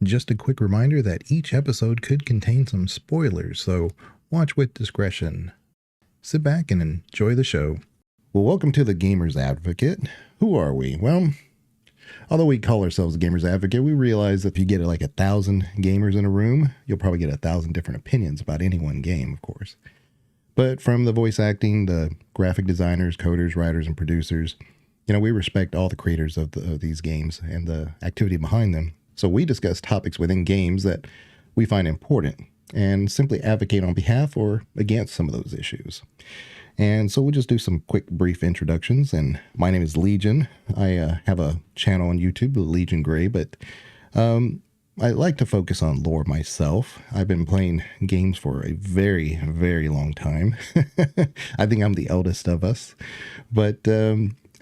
Just a quick reminder that each episode could contain some spoilers, so watch with discretion. Sit back and enjoy the show. Well, welcome to the Gamer's Advocate. Who are we? Well, although we call ourselves the Gamer's Advocate, we realize that if you get like 1,000 gamers in a room, you'll probably get 1,000 different opinions about any one game, of course. But from the voice acting, the graphic designers, coders, writers, and producers, we respect all the creators of these games and the activity behind them. So we discuss topics within games that we find important and simply advocate on behalf or against some of those issues. And so we'll just do some quick, brief introductions. And my name is Legion. I have a channel on YouTube, Legion Gray, but I like to focus on lore myself. I've been playing games for a very, very long time. I think I'm the eldest of us. But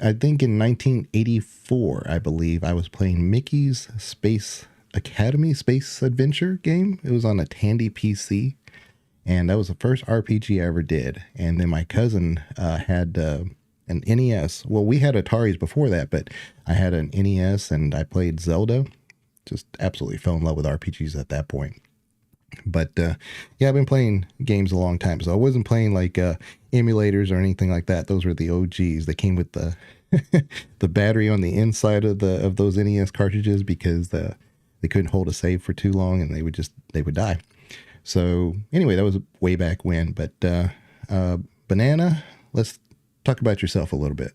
I think in 1984, I believe, I was playing Mickey's Space Academy Space Adventure game. It was on a Tandy PC. And that was the first RPG I ever did. And then my cousin had an NES. Well, we had Ataris before that, but I had an NES and I played Zelda. Just absolutely fell in love with RPGs at that point. But yeah, I've been playing games a long time. So I wasn't playing like emulators or anything like that. Those were the OGs. They came with the the battery on the inside of those NES cartridges because they couldn't hold a save for too long and they would die. So anyway, that was way back when. But Banana, let's talk about yourself a little bit.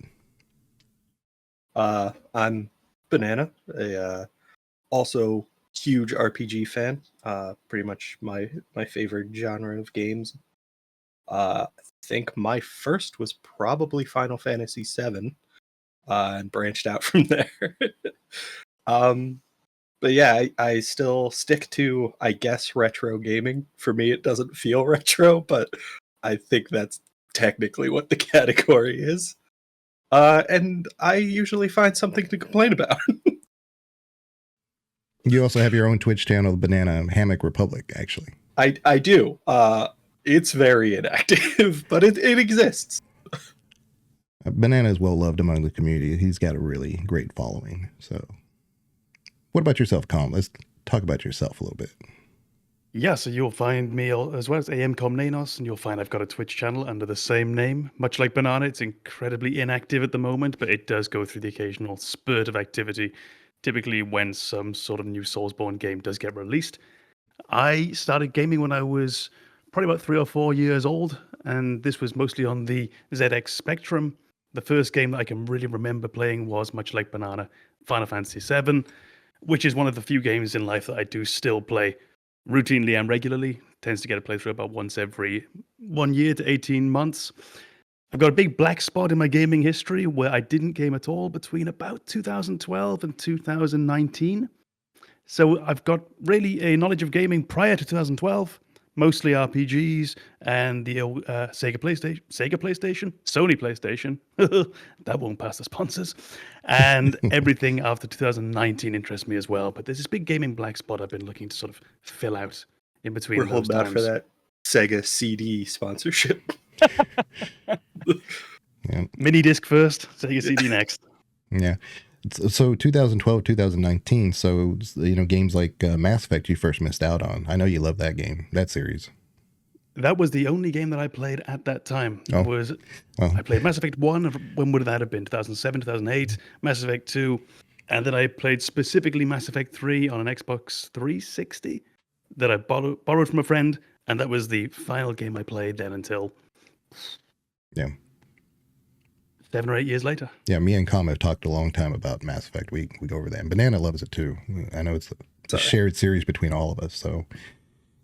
I'm Banana, a also huge RPG fan. Pretty much my favorite genre of games. I think my first was probably Final Fantasy VII, and branched out from there. But yeah, I still stick to, I guess, retro gaming. For me, it doesn't feel retro, but I think that's technically what the category is. And I usually find something to complain about. You also have your own Twitch channel, Banana Hammock Republic, actually. I do. It's very inactive, but it exists. Banana is well loved among the community. He's got a really great following. So, what about yourself, Com? Let's talk about yourself a little bit. Yeah, so you'll find me as well as AMKomnenos, and you'll find I've got a Twitch channel under the same name. Much like Banana, it's incredibly inactive at the moment, but it does go through the occasional spurt of activity, typically when some sort of new Soulsborne game does get released. I started gaming when I was probably about 3 or 4 years old, and this was mostly on the ZX Spectrum. The first game that I can really remember playing was, much like Banana, Final Fantasy VII, which is one of the few games in life that I do still play routinely and regularly. Tends to get a playthrough about once every 1 year to 18 months. I've got a big black spot in my gaming history where I didn't game at all between about 2012 and 2019. So I've got really a knowledge of gaming prior to 2012, mostly RPGs and the Sega PlayStation, Sony PlayStation, that won't pass the sponsors, and everything after 2019 interests me as well. But there's this big gaming black spot I've been looking to sort of fill out in between. We're holding out for that Sega CD sponsorship. Yeah. Mini disc first, Sega CD next. Yeah. So 2012, 2019. So, games like Mass Effect you first missed out on. I know you love that game, that series. That was the only game that I played at that time. I played Mass Effect 1. When would that have been? 2007, 2008. Mass Effect 2. And then I played specifically Mass Effect 3 on an Xbox 360 that I borrowed from a friend. And that was the final game I played then until... Yeah. 7 or 8 years later. Yeah, me and Com have talked a long time about Mass Effect. We go over that. And Banana loves it too. I know it's a shared series between all of us. So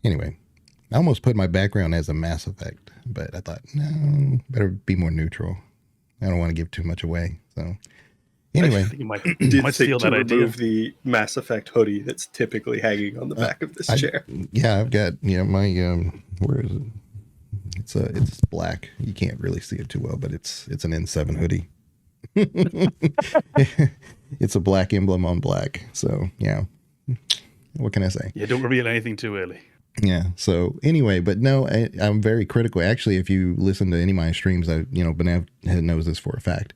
anyway, I almost put my background as a Mass Effect, but I thought, no, better be more neutral. I don't want to give too much away. So anyway. I think you might steal that idea. Remove the Mass Effect hoodie that's typically hanging on the back of this chair. Yeah, I've got, my, where is it? It's black. You can't really see it too well, but it's an N7 hoodie. It's a black emblem on black. So yeah, what can I say? Yeah, don't reveal anything too early. Yeah. So anyway, but no, I'm very critical. Actually, if you listen to any of my streams, Banana knows this for a fact.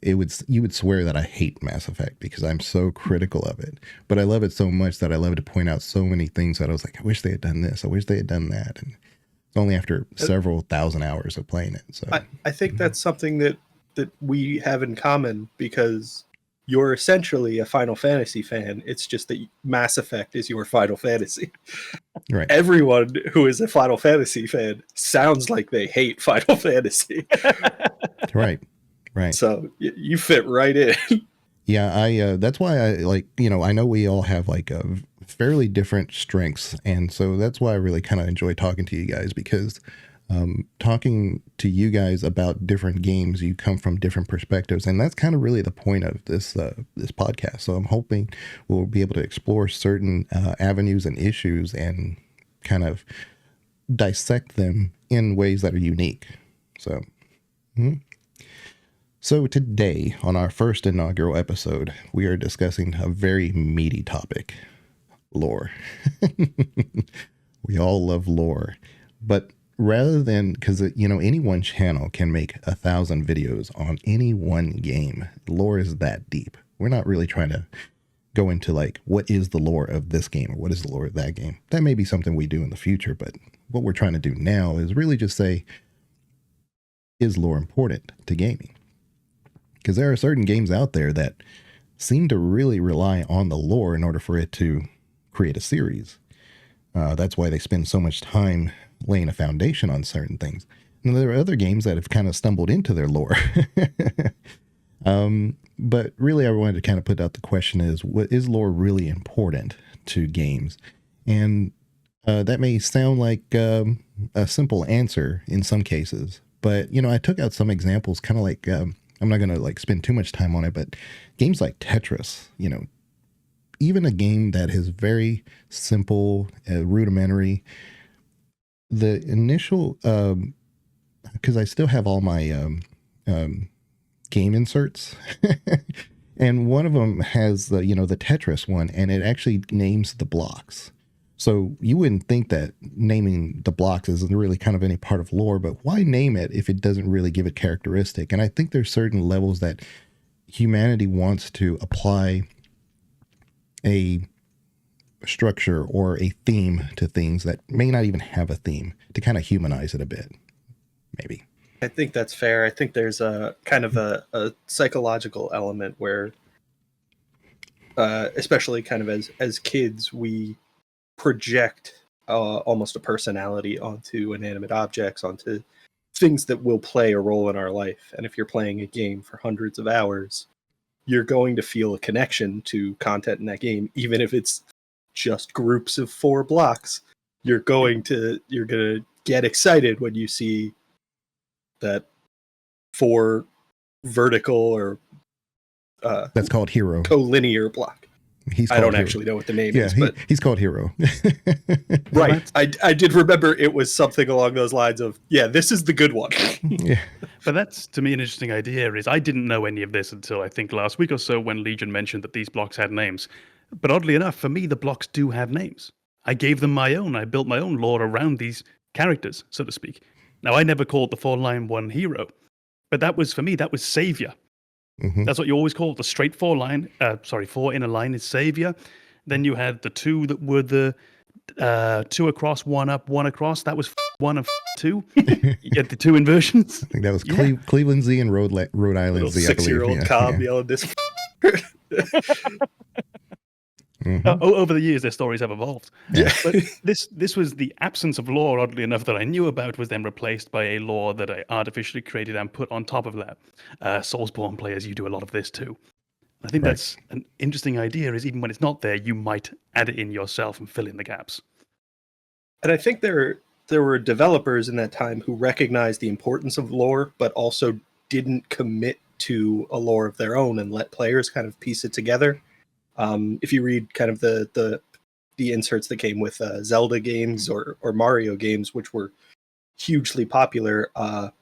you would swear that I hate Mass Effect because I'm so critical of it. But I love it so much that I love to point out so many things that I was like, I wish they had done this. I wish they had done that. And it's only after several thousand hours of playing it. So I think that's something that we have in common, because you're essentially a Final Fantasy fan. It's just that Mass Effect is your Final Fantasy. right. Everyone who is a Final Fantasy fan sounds like they hate Final Fantasy. Right. So you fit right in. Yeah, that's why I like, I know we all have like a fairly different strengths. And so that's why I really kind of enjoy talking to you guys, because talking to you guys about different games, you come from different perspectives. And that's kind of really the point of this podcast. So I'm hoping we'll be able to explore certain avenues and issues and kind of dissect them in ways that are unique. So, So today, on our first inaugural episode, we are discussing a very meaty topic, lore. We all love lore, but rather than, because, any one channel can make 1,000 videos on any one game. Lore is that deep. We're not really trying to go into like, what is the lore of this game or what is the lore of that game? That may be something we do in the future, but what we're trying to do now is really just say, is lore important to gaming? Because there are certain games out there that seem to really rely on the lore in order for it to create a series. That's why they spend so much time laying a foundation on certain things. And there are other games that have kind of stumbled into their lore. But really, I wanted to kind of put out the question is, what is lore really important to games? And that may sound like a simple answer in some cases. But, I took out some examples, kind of like... I'm not going to like spend too much time on it, but games like Tetris, even a game that is very simple, rudimentary, the initial, because I still have all my game inserts, and one of them has the Tetris one, and it actually names the blocks. So you wouldn't think that naming the blocks isn't really kind of any part of lore, but why name it if it doesn't really give it characteristic? And I think there's certain levels that humanity wants to apply a structure or a theme to things that may not even have a theme, to kind of humanize it a bit, maybe. I think that's fair. I think there's a kind of a psychological element where, especially kind of as kids, we project almost a personality onto inanimate objects, onto things that will play a role in our life. And if you're playing a game for hundreds of hours, you're going to feel a connection to content in that game, even if it's just groups of 4 blocks. You're going to get excited when you see that 4 vertical or that's called hero, collinear block. I don't actually know what the name is, but he's called Hero. Right. I did remember it was something along those lines of, this is the good one. Yeah. But that's, to me, an interesting idea. Is I didn't know any of this until I think last week or so when Legion mentioned that these blocks had names. But oddly enough, for me, the blocks do have names. I gave them my own. I built my own lore around these characters, so to speak. Now, I never called the 4-line one Hero, but that was, for me, that was Savior. Mm-hmm. That's what you always call it. The straight 4 inner line is Savior. Then you had the 2 that were the 2 across, 1 up, 1 across. That was 1 and 2. You get the 2 inversions. I think that was Cleveland Z and Rhode Island Z. 6-year-old Cobb yelling this. Mm-hmm. Over the years, their stories have evolved. Yeah. But this was the absence of lore, oddly enough, that I knew about, was then replaced by a lore that I artificially created and put on top of that. Soulsborne players, you do a lot of this too. I think that's an interesting idea, is even when it's not there, you might add it in yourself and fill in the gaps. And I think there were developers in that time who recognized the importance of lore, but also didn't commit to a lore of their own and let players kind of piece it together. If you read kind of the inserts that came with Zelda games or Mario games, which were hugely popular, I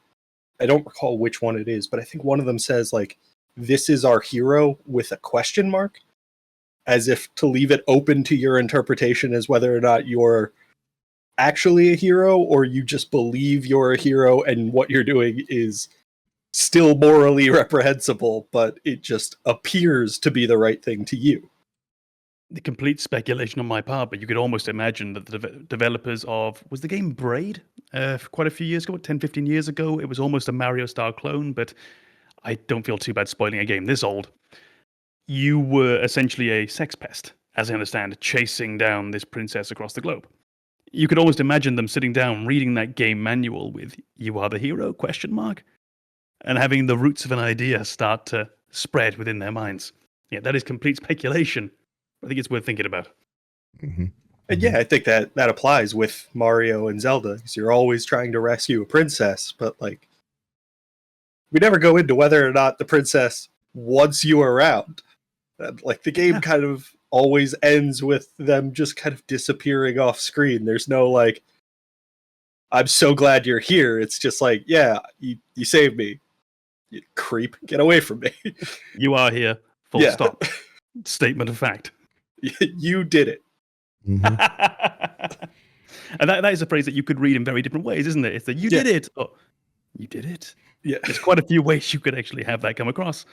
don't recall which one it is, but I think one of them says, like, this is our hero with a question mark, as if to leave it open to your interpretation as whether or not you're actually a hero or you just believe you're a hero and what you're doing is still morally reprehensible, but it just appears to be the right thing to you. The complete speculation on my part, but you could almost imagine that the developers of, was the game Braid quite a few years ago, 10, 15 years ago? It was almost a Mario-style clone, but I don't feel too bad spoiling a game this old. You were essentially a sex pest, as I understand, chasing down this princess across the globe. You could almost imagine them sitting down, reading that game manual with, "You are the hero?" ? And having the roots of an idea start to spread within their minds. Yeah, that is complete speculation. I think it's worth thinking about. Mm-hmm. And yeah, I think that applies with Mario and Zelda, because you're always trying to rescue a princess, but like, we never go into whether or not the princess wants you around. Like, the game kind of always ends with them just kind of disappearing off screen. There's no like, "I'm so glad you're here." It's just like, yeah, you saved me, you creep, get away from me. You are here, full stop. Statement of fact. You did it. Mm-hmm. And that is a phrase that you could read in very different ways, isn't it? It's that you did it. Oh, you did it. Yeah, there's quite a few ways you could actually have that come across.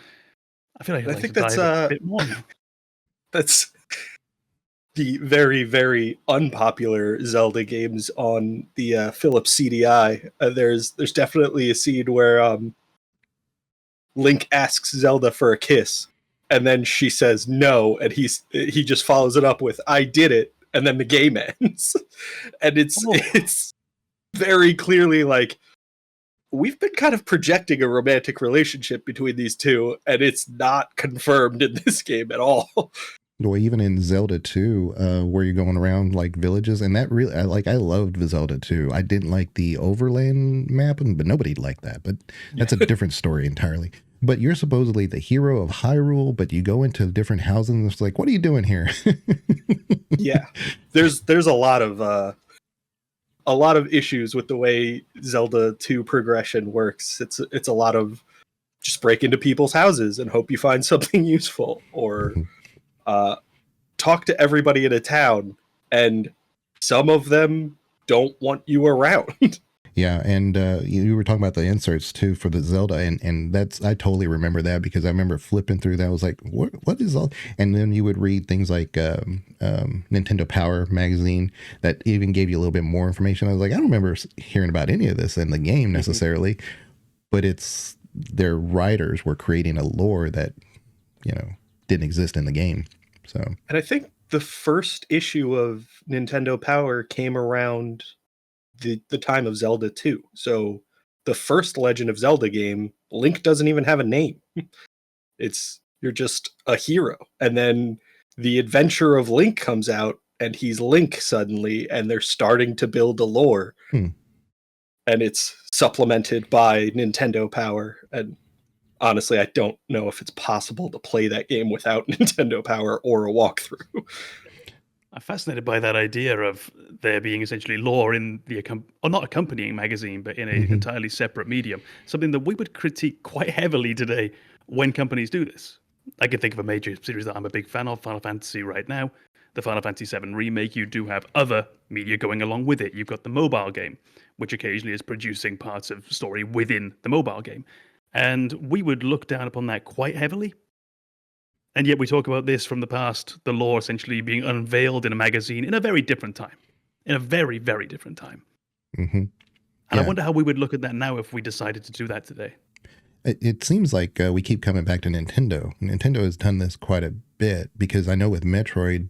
I feel like I think that's a bit more. That's the very, very unpopular Zelda games on the Philips CDI. There's definitely a scene where Link asks Zelda for a kiss, and then she says no, and he just follows it up with, "I did it," and then the game ends. And it's very clearly like, we've been kind of projecting a romantic relationship between these two, and it's not confirmed in this game at all. Well, even in Zelda 2, where you're going around like villages, and that really, I loved Zelda 2. I didn't like the overland mapping, but nobody liked that. But that's a different story entirely. But you're supposedly the hero of Hyrule, but you go into different houses, and it's like, what are you doing here? Yeah, there's a lot of issues with the way Zelda 2 progression works. It's a lot of just break into people's houses and hope you find something useful, or talk to everybody in a town, and some of them don't want you around. Yeah, and you were talking about the inserts too for the Zelda, and that's, I totally remember that, because I remember flipping through that. I was like, what is all? And then you would read things like Nintendo Power magazine that even gave you a little bit more information. I was like, I don't remember hearing about any of this in the game necessarily, but it's their writers were creating a lore that, you know, didn't exist in the game. So, and I think the first issue of Nintendo Power came around the time of Zelda 2. So the first Legend of Zelda game, Link doesn't even have a name. You're just a hero. And then the Adventure of Link comes out, and he's Link suddenly, and they're starting to build a lore. And it's supplemented by Nintendo Power. And honestly, I don't know if it's possible to play that game without Nintendo Power or a walkthrough. I'm fascinated by that idea of there being essentially lore in the or not accompanying magazine, but in an entirely separate medium. Something that we would critique quite heavily today when companies do this. I can think of a major series that I'm a big fan of, Final Fantasy right now. The Final Fantasy VII Remake, you do have other media going along with it. You've got the mobile game, which occasionally is producing parts of story within the mobile game. And we would look down upon that quite heavily. And yet we talk about this from the past, the lore essentially being unveiled in a magazine in a very different time. In a very, very different time. And I wonder how we would look at that now if we decided to do that today. It seems like we keep coming back to Nintendo. Nintendo has done this quite a bit, because I know with Metroid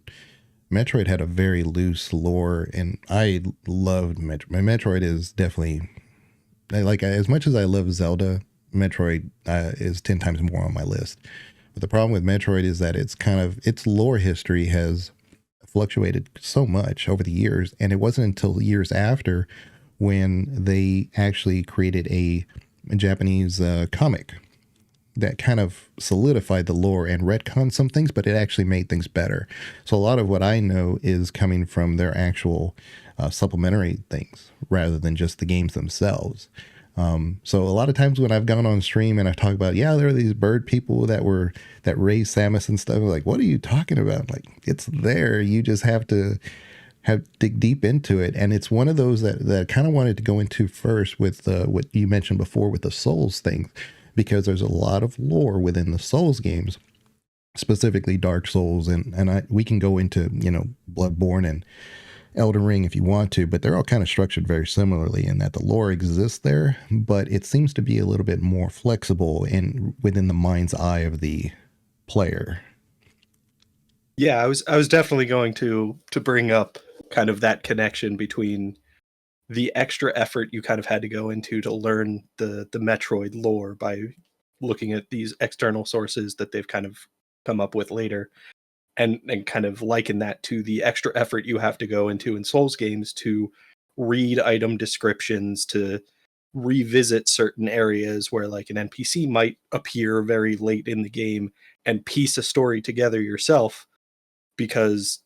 had a very loose lore, and I loved Metroid. Metroid is definitely, like, as much as I love Zelda, Metroid is 10 times more on my list. But the problem with Metroid is that its lore history has fluctuated so much over the years. And it wasn't until years after when they actually created a Japanese comic that kind of solidified the lore and retconned some things, but it actually made things better. So a lot of what I know is coming from their actual supplementary things rather than just the games themselves. So a lot of times when I've gone on stream and I've talked about, there are these bird people that raised Samus and stuff, I'm like, what are you talking about? Like, it's there. You just have to dig deep into it. And it's one of those that I kind of wanted to go into first with what you mentioned before with the Souls thing, because there's a lot of lore within the Souls games, specifically Dark Souls, and we can go into, Bloodborne and Elden Ring if you want to, but they're all kind of structured very similarly in that the lore exists there, but it seems to be a little bit more flexible within the mind's eye of the player. Yeah, I was definitely going to bring up kind of that connection between the extra effort you kind of had to go into to learn the Metroid lore by looking at these external sources that they've kind of come up with later, and kind of liken that to the extra effort you have to go into in Souls games to read item descriptions, to revisit certain areas where like an NPC might appear very late in the game, and piece a story together yourself, because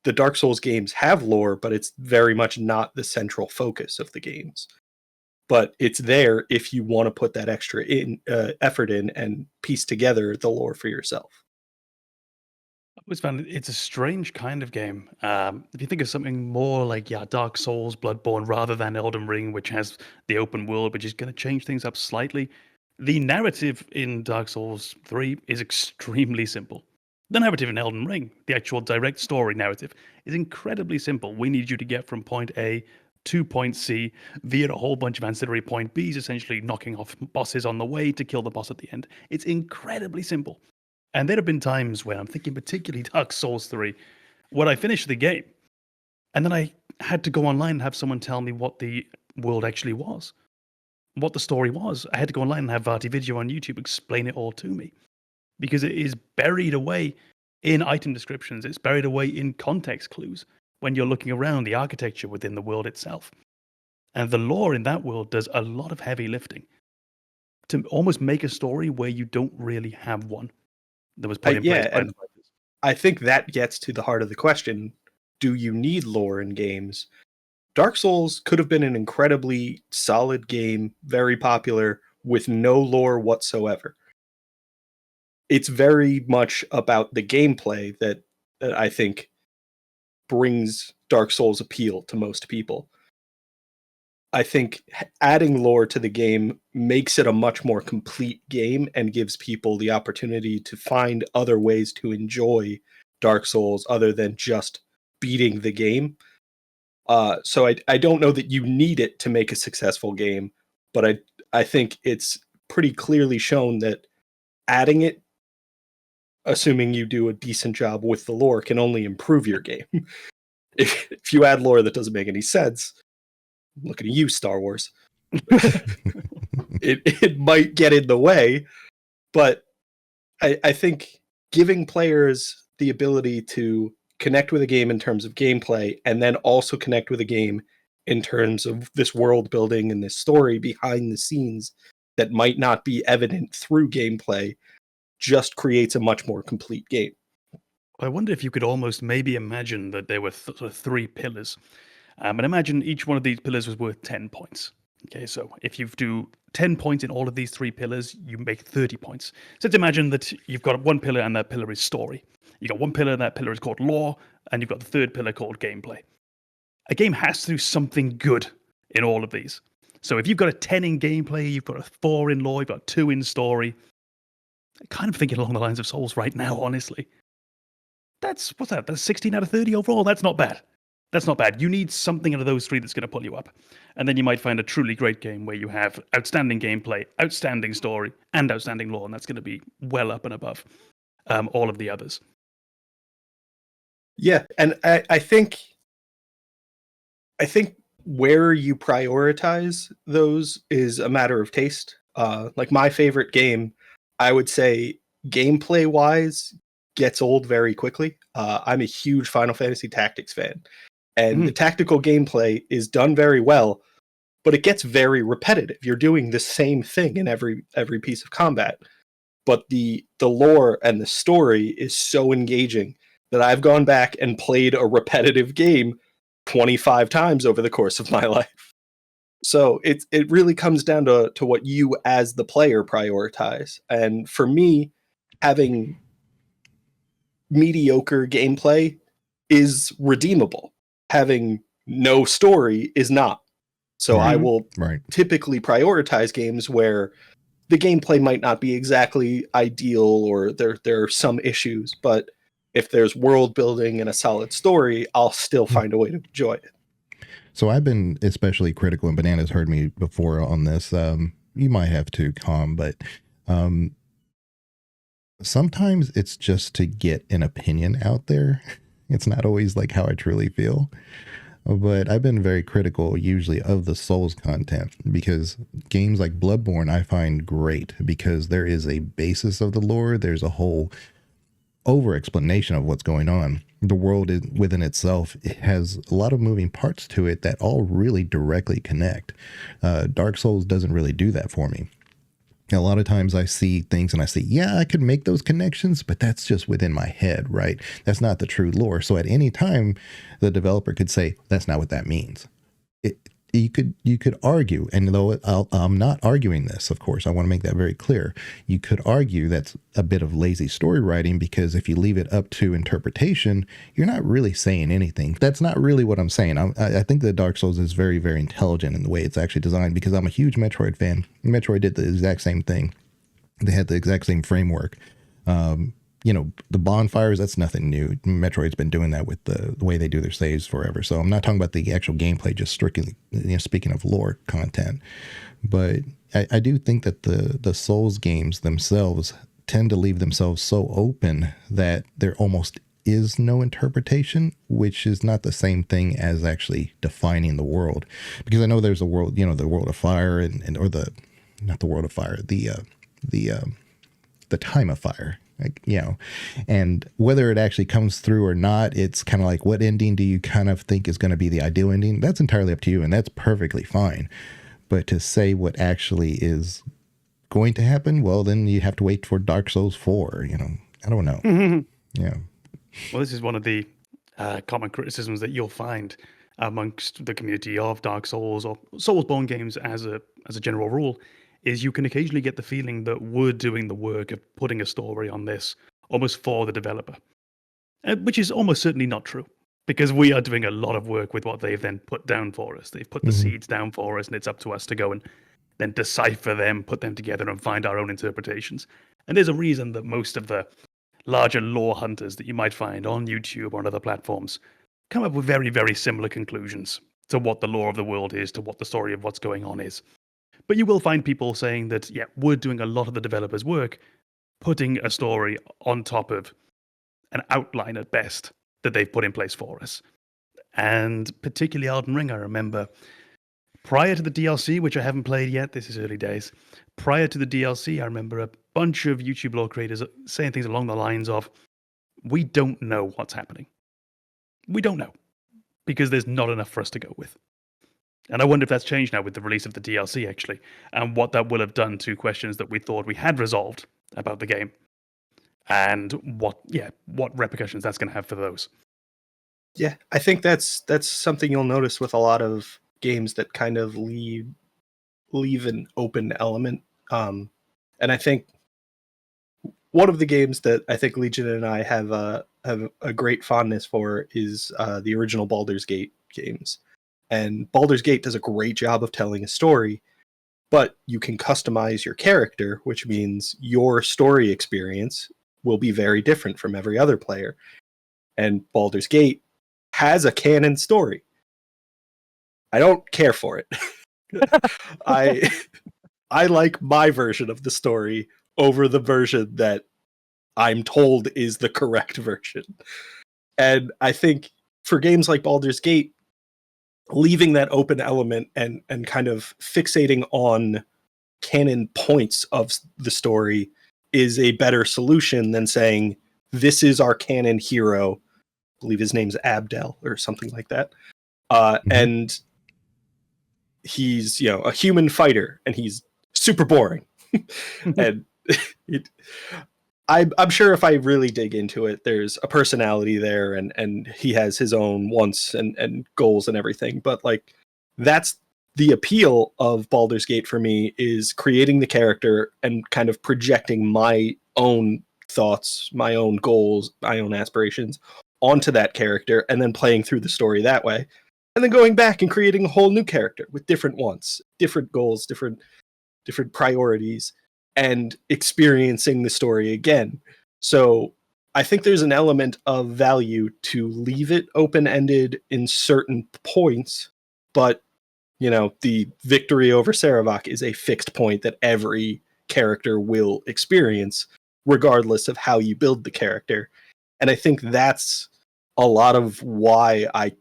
the Dark Souls games have lore, but it's very much not the central focus of the games. But it's there if you want to put that extra effort in and piece together the lore for yourself. I always found it's a strange kind of game. If you think of something more like Dark Souls, Bloodborne, rather than Elden Ring, which has the open world, which is going to change things up slightly, the narrative in Dark Souls 3 is extremely simple. The narrative in Elden Ring, the actual direct story narrative, is incredibly simple. We need you to get from point A to point C via a whole bunch of ancillary point Bs, essentially knocking off bosses on the way to kill the boss at the end. It's incredibly simple. And there have been times when I'm thinking, particularly Dark Souls 3, when I finished the game, and then I had to go online and have someone tell me what the world actually was, what the story was. I had to go online and have Vati Video on YouTube explain it all to me, because it is buried away in item descriptions. It's buried away in context clues when you're looking around the architecture within the world itself. And the lore in that world does a lot of heavy lifting to almost make a story where you don't really have one that was put in place by the writers. I think that gets to the heart of the question. Do you need lore in games? Dark Souls could have been an incredibly solid game, very popular, with no lore whatsoever. It's very much about the gameplay that I think brings Dark Souls appeal to most people. I think adding lore to the game makes it a much more complete game and gives people the opportunity to find other ways to enjoy Dark Souls other than just beating the game. So I don't know that you need it to make a successful game, but I think it's pretty clearly shown that adding it, assuming you do a decent job with the lore, can only improve your game. If you add lore that doesn't make any sense, looking at you, Star Wars, it might get in the way, but I think giving players the ability to connect with a game in terms of gameplay, and then also connect with a game in terms of this world building and this story behind the scenes that might not be evident through gameplay, just creates a much more complete game. I wonder if you could almost maybe imagine that there were sort of three pillars. And imagine each one of these pillars was worth 10 points. Okay, so if you do 10 points in all of these three pillars, you make 30 points. So let's imagine that you've got one pillar and that pillar is story. You've got one pillar and that pillar is called lore, and you've got the third pillar called gameplay. A game has to do something good in all of these. So if you've got a 10 in gameplay, you've got a 4 in lore, you've got 2 in story. I'm kind of thinking along the lines of Souls right now, honestly. That's 16 out of 30 overall. That's not bad. That's not bad. You need something out of those three that's going to pull you up. And then you might find a truly great game where you have outstanding gameplay, outstanding story, and outstanding lore, and that's going to be well up and above all of the others. Yeah, and I think where you prioritize those is a matter of taste. Like my favorite game, I would say gameplay-wise, gets old very quickly. I'm a huge Final Fantasy Tactics fan, and the tactical gameplay is done very well, but it gets very repetitive. You're doing the same thing in every piece of combat, but the lore and the story is so engaging that I've gone back and played a repetitive game 25 times over the course of my life. So it really comes down to what you as the player prioritize. And for me, having mediocre gameplay is redeemable. Having no story is not. So I will typically prioritize games where the gameplay might not be exactly ideal, or there are some issues, but if there's world building and a solid story, I'll still find a way to enjoy it. So I've been especially critical, and Banana's heard me before on this. You might have to, Com, but sometimes it's just to get an opinion out there. It's not always like how I truly feel. But I've been very critical usually of the Souls content, because games like Bloodborne I find great because there is a basis of the lore. There's a whole over explanation of what's going on. The world is, within itself, it has a lot of moving parts to it that all really directly connect. Dark Souls doesn't really do that for me. A lot of times I see things and I say, yeah, I could make those connections, but that's just within my head, right? That's not the true lore. So at any time, the developer could say, that's not what that means. You could argue, and though I'm not arguing this, of course, I want to make that very clear. You could argue that's a bit of lazy story writing, because if you leave it up to interpretation, you're not really saying anything. That's not really what I'm saying. I think that Dark Souls is very, very intelligent in the way it's actually designed, because I'm a huge Metroid fan. Metroid did the exact same thing. They had the exact same framework. The bonfires, that's nothing new. Metroid's been doing that with the way they do their saves forever. So I'm not talking about the actual gameplay, just strictly, speaking of lore content. But I do think that the Souls games themselves tend to leave themselves so open that there almost is no interpretation, which is not the same thing as actually defining the world. Because I know there's a world, the world of fire not the world of fire, the time of fire. And whether it actually comes through or not, it's kind of like, what ending do you kind of think is going to be the ideal ending? That's entirely up to you, and that's perfectly fine. But to say what actually is going to happen, well, then you have to wait for Dark Souls 4. I don't know. Mm-hmm. Yeah. Well, this is one of the common criticisms that you'll find amongst the community of Dark Souls or Soulsborne games as a general rule, is you can occasionally get the feeling that we're doing the work of putting a story on this almost for the developer, which is almost certainly not true, because we are doing a lot of work with what they've then put down for us. They've put the seeds down for us, and it's up to us to go and then decipher them, put them together, and find our own interpretations. And there's a reason that most of the larger lore hunters that you might find on YouTube or on other platforms come up with very, very similar conclusions to what the lore of the world is, to what the story of what's going on is. But you will find people saying that, yeah, we're doing a lot of the developer's work, putting a story on top of an outline at best that they've put in place for us. And particularly Elden Ring, I remember prior to the DLC, which I haven't played yet, this is early days. Prior to the DLC, I remember a bunch of YouTube lore creators saying things along the lines of, we don't know what's happening. We don't know, because there's not enough for us to go with. And I wonder if that's changed now with the release of the DLC, actually, and what that will have done to questions that we thought we had resolved about the game, and what repercussions that's going to have for those. Yeah, I think that's something you'll notice with a lot of games that kind of leave an open element. And I think one of the games that I think Legion and I have a great fondness for is the original Baldur's Gate games. And Baldur's Gate does a great job of telling a story, but you can customize your character, which means your story experience will be very different from every other player. And Baldur's Gate has a canon story. I don't care for it. I like my version of the story over the version that I'm told is the correct version. And I think for games like Baldur's Gate, leaving that open element and kind of fixating on canon points of the story is a better solution than saying, this is our canon hero. I believe his name's Abdel or something like that. And he's, a human fighter, and he's super boring. And I'm sure if I really dig into it, there's a personality there, and he has his own wants and goals and everything. But that's the appeal of Baldur's Gate for me, is creating the character and kind of projecting my own thoughts, my own goals, my own aspirations onto that character, and then playing through the story that way. And then going back and creating a whole new character with different wants, different goals, different priorities. and experiencing the story again. So I think there's an element of value to leave it open-ended in certain points, but the victory over Saravak is a fixed point that every character will experience, regardless of how you build the character. And I think that's a lot of why I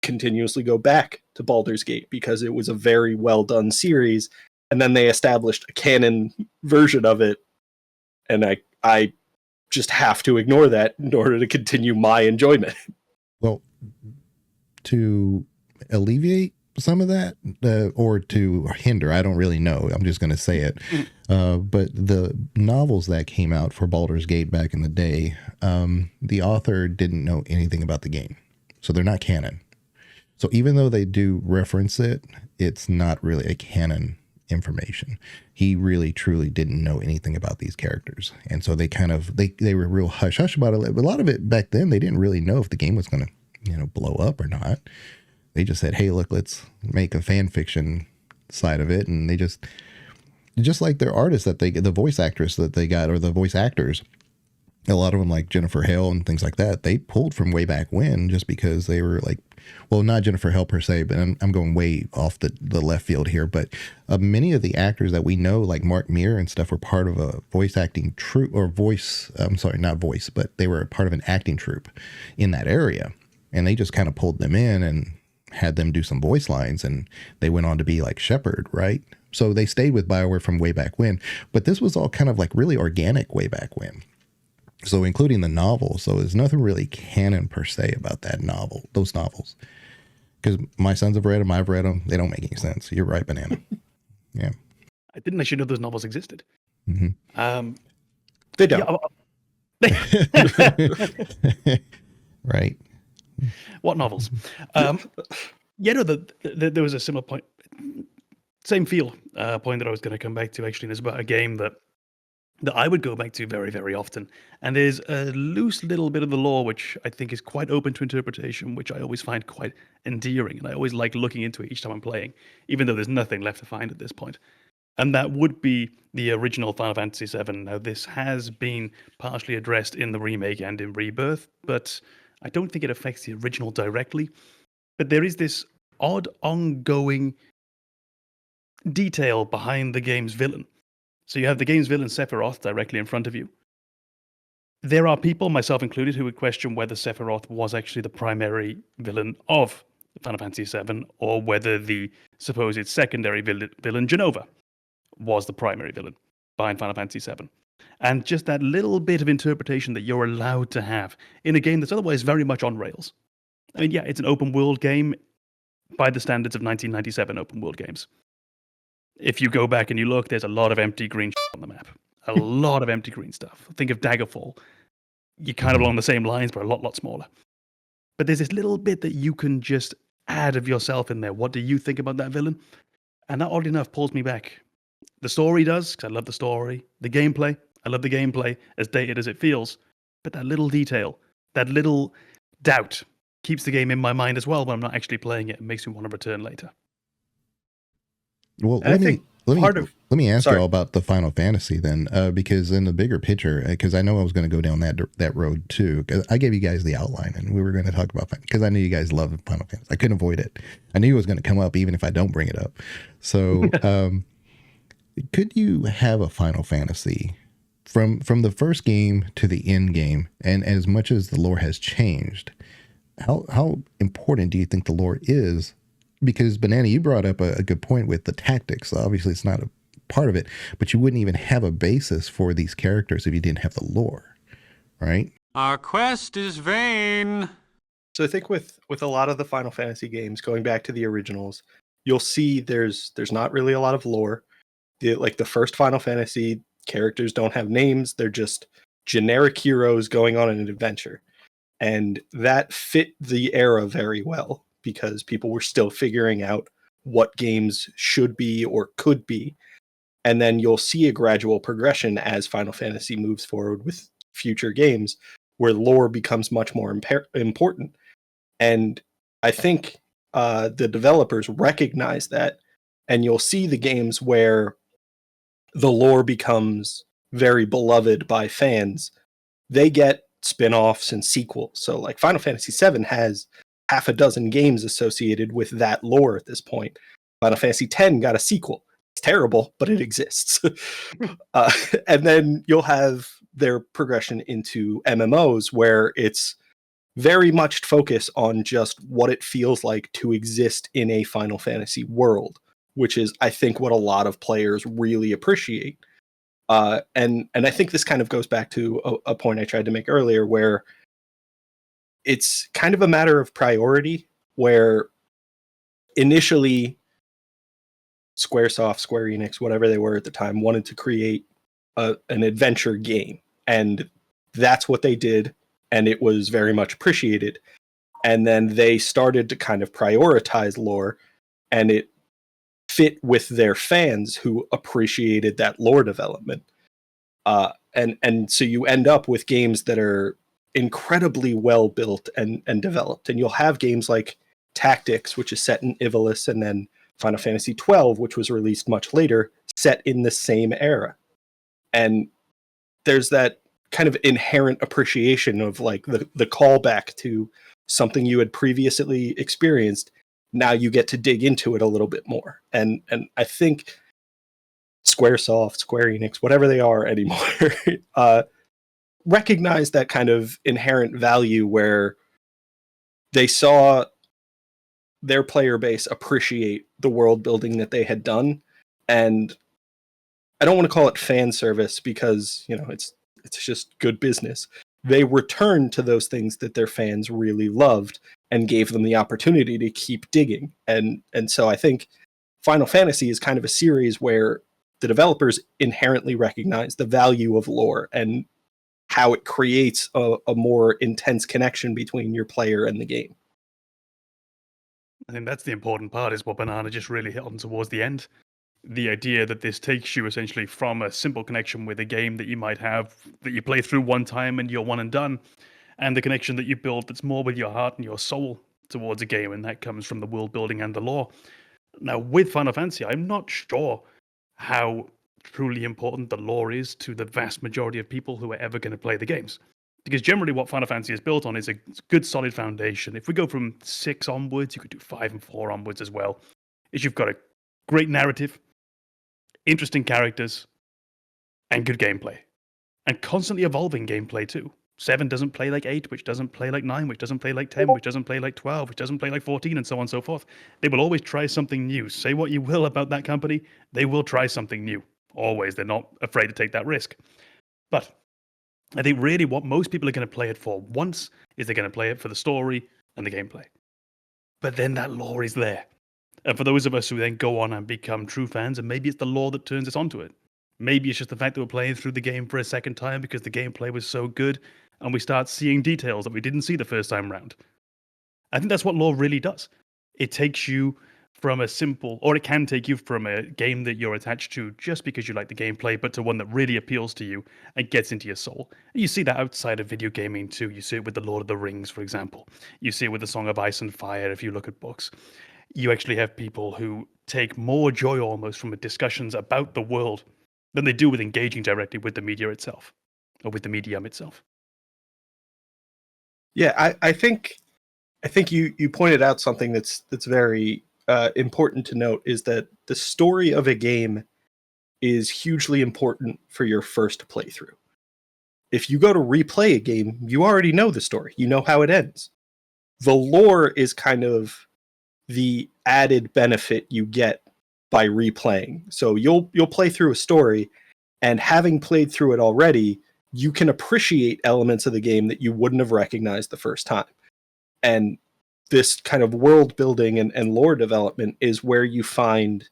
continuously go back to Baldur's Gate, because it was a very well done series, and then they established a canon version of it, and I just have to ignore that in order to continue my enjoyment. Well, to alleviate some of that, or to hinder, I don't really know. I'm just going to say it. But the novels that came out for Baldur's Gate back in the day, the author didn't know anything about the game. So they're not canon. So even though they do reference it, it's not really a canon information. He really truly didn't know anything about these characters. And so they kind of, they were real hush hush about it. But a lot of it back then, they didn't really know if the game was going to, blow up or not. They just said, hey, look, let's make a fan fiction side of it. And they just like their artists that the voice actress that they got, or the voice actors, a lot of them like Jennifer Hale and things like that, they pulled from way back when, just because they were like, well, not Jennifer Hale per se, but I'm going way off the left field here. But many of the actors that we know, like Mark Meir and stuff, were part of a voice acting troupe, or not voice, but they were part of an acting troupe in that area. And they just kind of pulled them in and had them do some voice lines, and they went on to be like Shepard, right? So they stayed with BioWare from way back when, but this was all kind of like really organic way back when. So including the novel. So there's nothing really canon per se about those novels. Because my sons have read them, I've read them. They don't make any sense. You're right, Banana. Yeah. I didn't actually know those novels existed. Mm-hmm. They don't. Yeah, Right. what novels? There was a similar point, same feel point that I was going to come back to. Actually, and it's about a game that I would go back to very, very often. And there's a loose little bit of the lore which I think is quite open to interpretation, which I always find quite endearing, and I always like looking into it each time I'm playing, even though there's nothing left to find at this point. And that would be the original Final Fantasy VII. Now, this has been partially addressed in the remake and in Rebirth, but I don't think it affects the original directly. But there is this odd ongoing detail behind the game's villain. So you have the game's villain, Sephiroth, directly in front of you. There are people, myself included, who would question whether Sephiroth was actually the primary villain of Final Fantasy VII, or whether the supposed secondary villain, Jenova, was the primary villain behind Final Fantasy VII. And just that little bit of interpretation that you're allowed to have in a game that's otherwise very much on rails. I mean, yeah, it's an open world game by the standards of 1997 open world games. If you go back and you look, there's a lot of empty green on the map. A lot of empty green stuff. Think of Daggerfall. You're kind of along the same lines, but a lot smaller. But there's this little bit that you can just add of yourself in there. What do you think about that villain? And that, oddly enough, pulls me back. The story does, because I love the story. The gameplay, I love the gameplay, as dated as it feels. But that little detail, that little doubt, keeps the game in my mind as well when I'm not actually playing it, and makes me want to return later. Well, let me ask you all about the Final Fantasy then, because in the bigger picture, because I know I was going to go down that road too. Because I gave you guys the outline, and we were going to talk about because I knew you guys love Final Fantasy. I couldn't avoid it. I knew it was going to come up even if I don't bring it up. So, could you have a Final Fantasy from the first game to the end game, and as much as the lore has changed, how important do you think the lore is? Because Banana, you brought up a good point with the tactics. Obviously, it's not a part of it, but you wouldn't even have a basis for these characters if you didn't have the lore, right? Our quest is vain. So I think with a lot of the Final Fantasy games, going back to the originals, you'll see there's not really a lot of lore. The first Final Fantasy characters don't have names; they're just generic heroes going on an adventure, and that fit the era very well, because people were still figuring out what games should be or could be. And then you'll see a gradual progression as Final Fantasy moves forward with future games, where lore becomes much more important. And I think the developers recognize that, and you'll see the games where the lore becomes very beloved by fans, they get spin-offs and sequels. So like Final Fantasy VII has half a dozen games associated with that lore at this point. Final Fantasy X got a sequel. It's terrible, but it exists. And then you'll have their progression into MMOs where it's very much focus on just what it feels like to exist in a Final Fantasy world, which is, I think, what a lot of players really appreciate. And I think this kind of goes back to a point I tried to make earlier, where it's kind of a matter of priority, where initially Squaresoft, Square Enix, whatever they were at the time, wanted to create an adventure game. And that's what they did, and it was very much appreciated. And then they started to kind of prioritize lore, and it fit with their fans who appreciated that lore development. And so you end up with games that are incredibly well built and developed. And you'll have games like Tactics, which is set in Ivalice, and then Final Fantasy XII, which was released much later, set in the same era. And there's that kind of inherent appreciation of like the callback to something you had previously experienced. Now you get to dig into it a little bit more. And I think Squaresoft, Square Enix, whatever they are anymore, recognize that kind of inherent value where they saw their player base appreciate the world building that they had done. And I don't want to call it fan service because, you know, it's just good business. They returned to those things that their fans really loved and gave them the opportunity to keep digging. And so I think Final Fantasy is kind of a series where the developers inherently recognize the value of lore and how it creates a more intense connection between your player and the game. I think that's the important part, is what Banana just really hit on towards the end. The idea that this takes you essentially from a simple connection with a game that you might have, that you play through one time and you're one and done, and the connection that you build that's more with your heart and your soul towards a game, and that comes from the world building and the lore. Now, with Final Fantasy, I'm not sure how truly important the lore is to the vast majority of people who are ever going to play the games. Because generally what Final Fantasy is built on is a good solid foundation. If we go from 6 onwards, you could do 5 and 4 onwards as well, is you've got a great narrative, interesting characters, and good gameplay. And constantly evolving gameplay too. 7 doesn't play like 8, which doesn't play like 9, which doesn't play like 10, which doesn't play like 12, which doesn't play like 14, and so on and so forth. They will always try something new. Say what you will about that company, they will try something new. Always. They're not afraid to take that risk. But I think really what most people are going to play it for once is they're going to play it for the story and the gameplay. But then that lore is there. And for those of us who then go on and become true fans, and maybe it's the lore that turns us onto it. Maybe it's just the fact that we're playing through the game for a second time because the gameplay was so good, and we start seeing details that we didn't see the first time round. I think that's what lore really does. It takes you from a simple, or it can take you from a game that you're attached to just because you like the gameplay, but to one that really appeals to you and gets into your soul. And you see that outside of video gaming too. You see it with The Lord of the Rings, for example. You see it with The Song of Ice and Fire if you look at books. You actually have people who take more joy almost from the discussions about the world than they do with engaging directly with the media itself, or with the medium itself. Yeah, I think you pointed out something that's very important to note, is that the story of a game is hugely important for your first playthrough. If you go to replay a game, you already know the story. You know how it ends. The lore is kind of the added benefit you get by replaying. So you'll play through a story, and having played through it already, you can appreciate elements of the game that you wouldn't have recognized the first time. And this kind of world building and lore development is where you find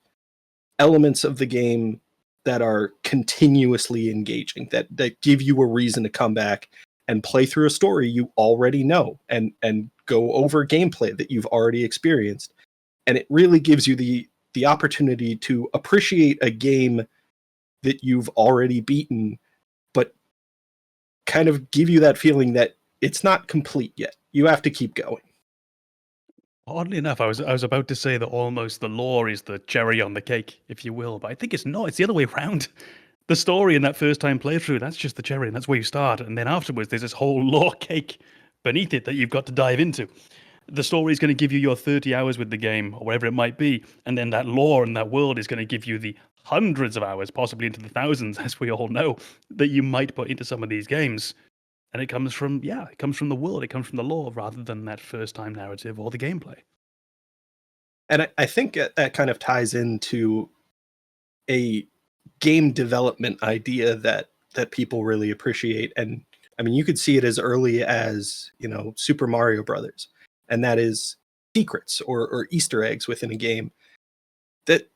elements of the game that are continuously engaging, that give you a reason to come back and play through a story you already know, and go over gameplay that you've already experienced. And it really gives you the opportunity to appreciate a game that you've already beaten, but kind of give you that feeling that it's not complete yet. You have to keep going. Oddly enough, I was about to say that almost the lore is the cherry on the cake, if you will, but I think it's not. It's the other way around. The story in that first time playthrough, that's just the cherry, and that's where you start. And then afterwards, there's this whole lore cake beneath it that you've got to dive into. The story is going to give you your 30 hours with the game, or whatever it might be, and then that lore and that world is going to give you the hundreds of hours, possibly into the thousands, as we all know, that you might put into some of these games. And it comes from, it comes from the world, it comes from the lore, rather than that first time narrative or the gameplay. And I think that kind of ties into a game development idea that people really appreciate. And I mean, you could see it as early as, Super Mario Brothers, and that is secrets or Easter eggs within a game that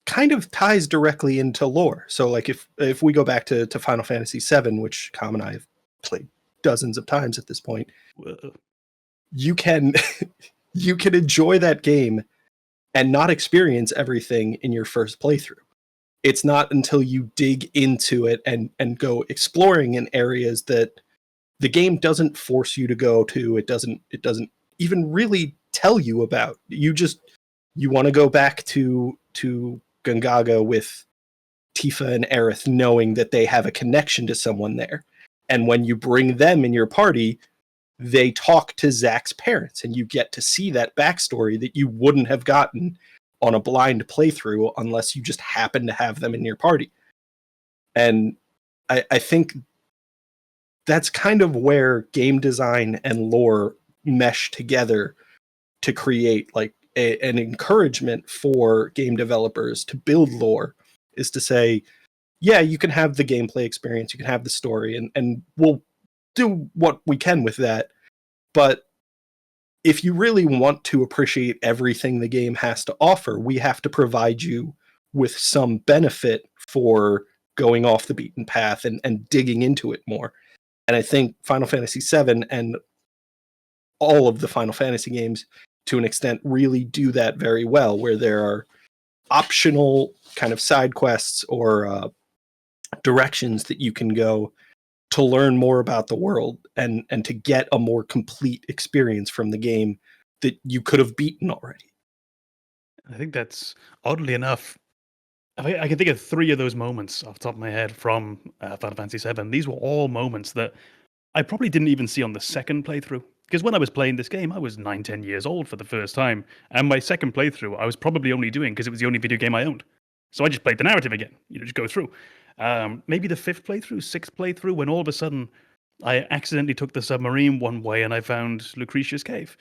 kind of ties directly into lore. So like if we go back to Final Fantasy VII, which Com and I have played dozens of times at this point, you can you can enjoy that game and not experience everything in your first playthrough. It's not until you dig into it and go exploring in areas that the game doesn't force you to go to. It doesn't even really tell you about. You want to go back to Gungaga with Tifa and Aerith, knowing that they have a connection to someone there. And when you bring them in your party, they talk to Zack's parents, and you get to see that backstory that you wouldn't have gotten on a blind playthrough unless you just happen to have them in your party. And I think that's kind of where game design and lore mesh together to create like an encouragement for game developers to build lore, is to say, yeah, you can have the gameplay experience, you can have the story, and we'll do what we can with that. But if you really want to appreciate everything the game has to offer, we have to provide you with some benefit for going off the beaten path and digging into it more. And I think Final Fantasy VII and all of the Final Fantasy games, to an extent, really do that very well, where there are optional kind of side quests or directions that you can go to learn more about the world and to get a more complete experience from the game that you could have beaten already. I think that's, oddly enough, I can think of 3 of those moments off the top of my head from Final Fantasy VII. These were all moments that I probably didn't even see on the second playthrough. Because when I was playing this game, I was 9, 10 years old for the first time. And my second playthrough, I was probably only doing because it was the only video game I owned. So I just played the narrative again, just go through. Maybe the 5th playthrough, 6th playthrough, when all of a sudden I accidentally took the submarine one way and I found Lucretia's cave.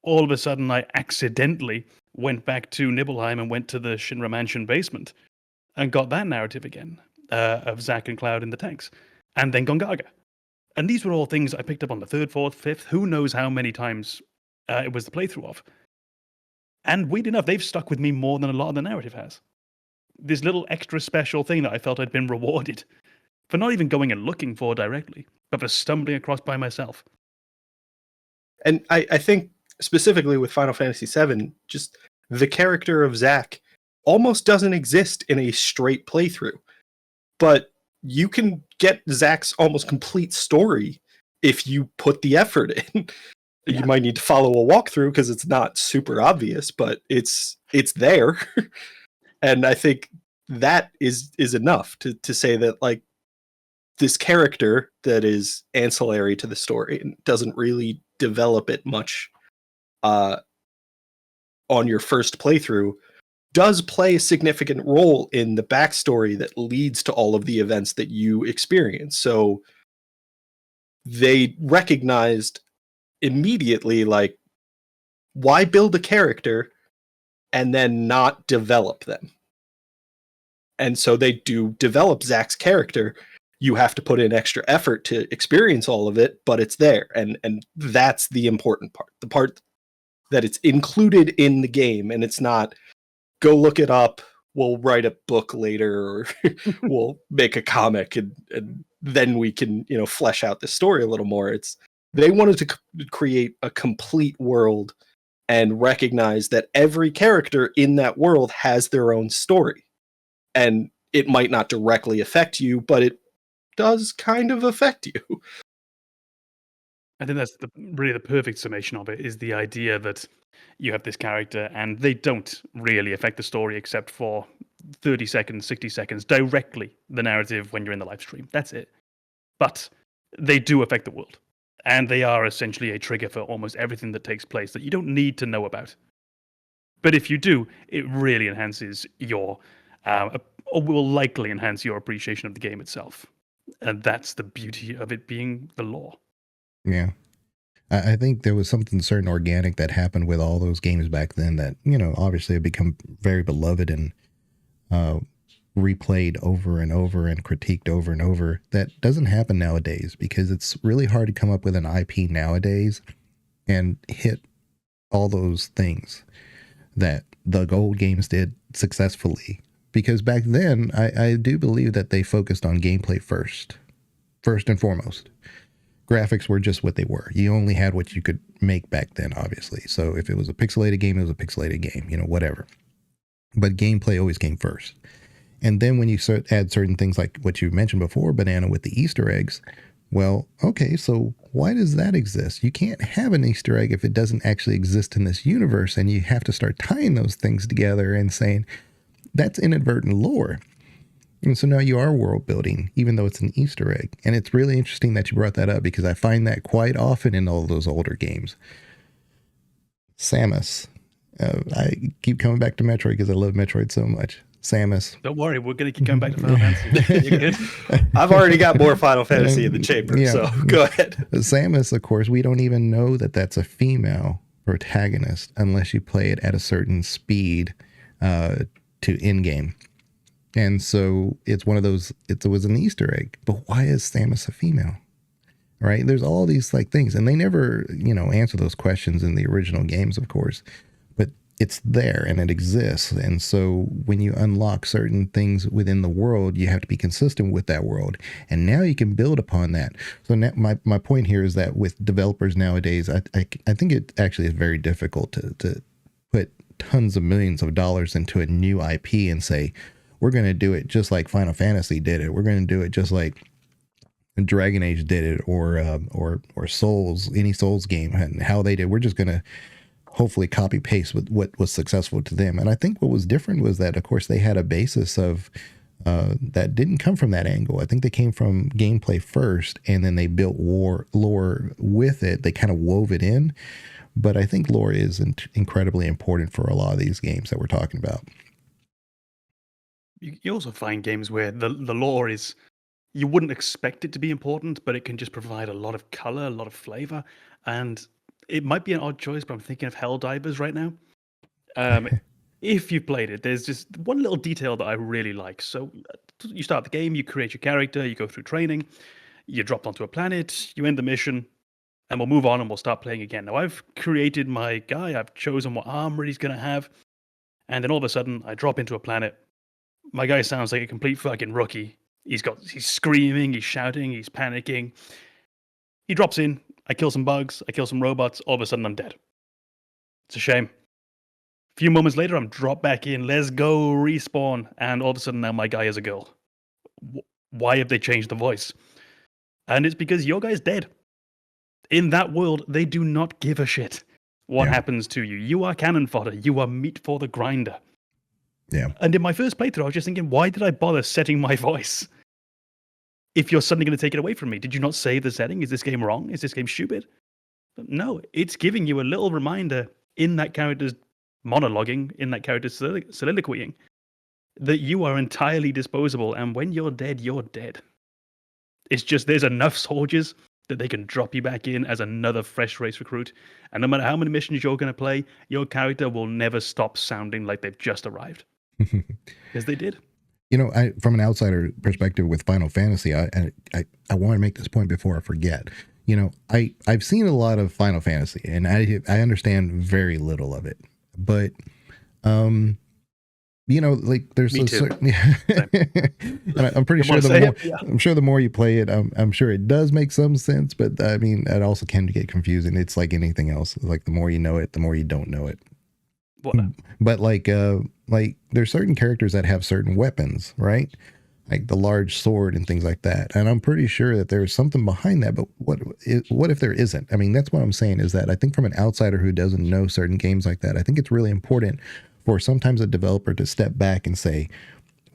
All of a sudden I accidentally went back to Nibelheim and went to the Shinra Mansion basement and got that narrative again of Zack and Cloud in the tanks. And then Gongaga. And these were all things I picked up on the 3rd, 4th, 5th, who knows how many times it was the playthrough of. And weird enough, they've stuck with me more than a lot of the narrative has. This little extra special thing that I felt I'd been rewarded for not even going and looking for directly, but for stumbling across by myself. And I think specifically with Final Fantasy VII, just the character of Zack almost doesn't exist in a straight playthrough. But you can get Zack's almost complete story if you put the effort in. You might need to follow a walkthrough because it's not super obvious, but it's there. And I think that is enough to say that, like, this character that is ancillary to the story and doesn't really develop it much on your first playthrough does play a significant role in the backstory that leads to all of the events that you experience. So they recognized immediately, like, why build a character and then not develop them? And so they do develop Zack's character. You have to put in extra effort to experience all of it, but it's there. And that's the important part. The part that it's included in the game, and it's not, go look it up, we'll write a book later, or we'll make a comic, and then we can, flesh out the story a little more. It's, they wanted to create a complete world and recognize that every character in that world has their own story. And it might not directly affect you, but it does kind of affect you. I think that's really the perfect summation of it, is the idea that you have this character, and they don't really affect the story except for 30 seconds, 60 seconds, directly the narrative when you're in the live stream. That's it. But they do affect the world. And they are essentially a trigger for almost everything that takes place that you don't need to know about. But if you do, it really enhances your, or will likely enhance your appreciation of the game itself. And that's the beauty of it being the lore. Yeah. I think there was something certain organic that happened with all those games back then that, obviously have become very beloved and replayed over and over and critiqued over and over. That doesn't happen nowadays because it's really hard to come up with an IP nowadays and hit all those things that the old games did successfully. Because back then, I do believe that they focused on gameplay first and foremost. Graphics were just what they were. You only had what you could make back then, obviously. So if it was a pixelated game, it was a pixelated game, whatever. But gameplay always came first. And then when you add certain things like what you mentioned before, Banana, with the Easter eggs, well, okay, so why does that exist? You can't have an Easter egg if it doesn't actually exist in this universe, and you have to start tying those things together and saying, that's inadvertent lore. And so now you are world building, even though it's an Easter egg. And it's really interesting that you brought that up because I find that quite often in all those older games. Samus. I keep coming back to Metroid because I love Metroid so much. Samus. Don't worry, we're going to keep going back to Final Fantasy. You're good. I've already got more Final Fantasy in the chamber, so go ahead. Samus, of course, we don't even know that that's a female protagonist unless you play it at a certain speed to in-game. And so it's one of those, it was an Easter egg. But why is Samus a female? Right? There's all these things, and they never, answer those questions in the original games, of course. But it's there and it exists. And so when you unlock certain things within the world, you have to be consistent with that world. And now you can build upon that. So now my point here is that with developers nowadays, I think it actually is very difficult to put tons of millions of dollars into a new IP and say, we're going to do it just like Final Fantasy did it. We're going to do it just like Dragon Age did it, or Souls, any Souls game, and how they did. We're just going to hopefully copy paste with what was successful to them. And I think what was different was that, of course, they had a basis of that didn't come from that angle. I think they came from gameplay first, and then they built lore with it. They kind of wove it in. But I think lore is incredibly important for a lot of these games that we're talking about. You also find games where the lore is, you wouldn't expect it to be important, but it can just provide a lot of color, a lot of flavor. And it might be an odd choice, but I'm thinking of Helldivers right now. If you've played it, there's just one little detail that I really like. So you start the game, you create your character, you go through training, you drop onto a planet, you end the mission, and we'll move on and we'll start playing again. Now, I've created my guy, I've chosen what armor he's going to have, and then all of a sudden, I drop into a planet. My guy sounds like a complete fucking rookie. He's screaming, he's shouting, he's panicking. He drops in, I kill some bugs, I kill some robots, all of a sudden I'm dead. It's a shame. A few moments later, I'm dropped back in, let's go, respawn, and all of a sudden now my guy is a girl. Why have they changed the voice? And it's because your guy's dead. In that world, they do not give a shit what happens to you. You are cannon fodder, you are meat for the grinder. Yeah. And in my first playthrough, I was just thinking, why did I bother setting my voice? If you're suddenly going to take it away from me, did you not save the setting? Is this game wrong? Is this game stupid? No, it's giving you a little reminder in that character's monologuing, in that character's soliloquying, that you are entirely disposable. And when you're dead, you're dead. It's just there's enough soldiers that they can drop you back in as another fresh race recruit. And no matter how many missions you're going to play, your character will never stop sounding like they've just arrived. Because they did. From an outsider perspective with Final Fantasy, I want to make this point before I forget. I've seen a lot of Final Fantasy, and I understand very little of it. But, there's Me a too. certain. And I'm pretty sure I'm sure the more you play it, I'm sure it does make some sense. But I mean, it also can get confusing. It's like anything else. Like the more you know it, the more you don't know it. What? But there's certain characters that have certain weapons, right? like the large sword and things like that. And I'm pretty sure that there's something behind that. But what if there isn't? I mean, that's what I'm saying is that I think from an outsider who doesn't know certain games like that, I think it's really important for sometimes a developer to step back and say,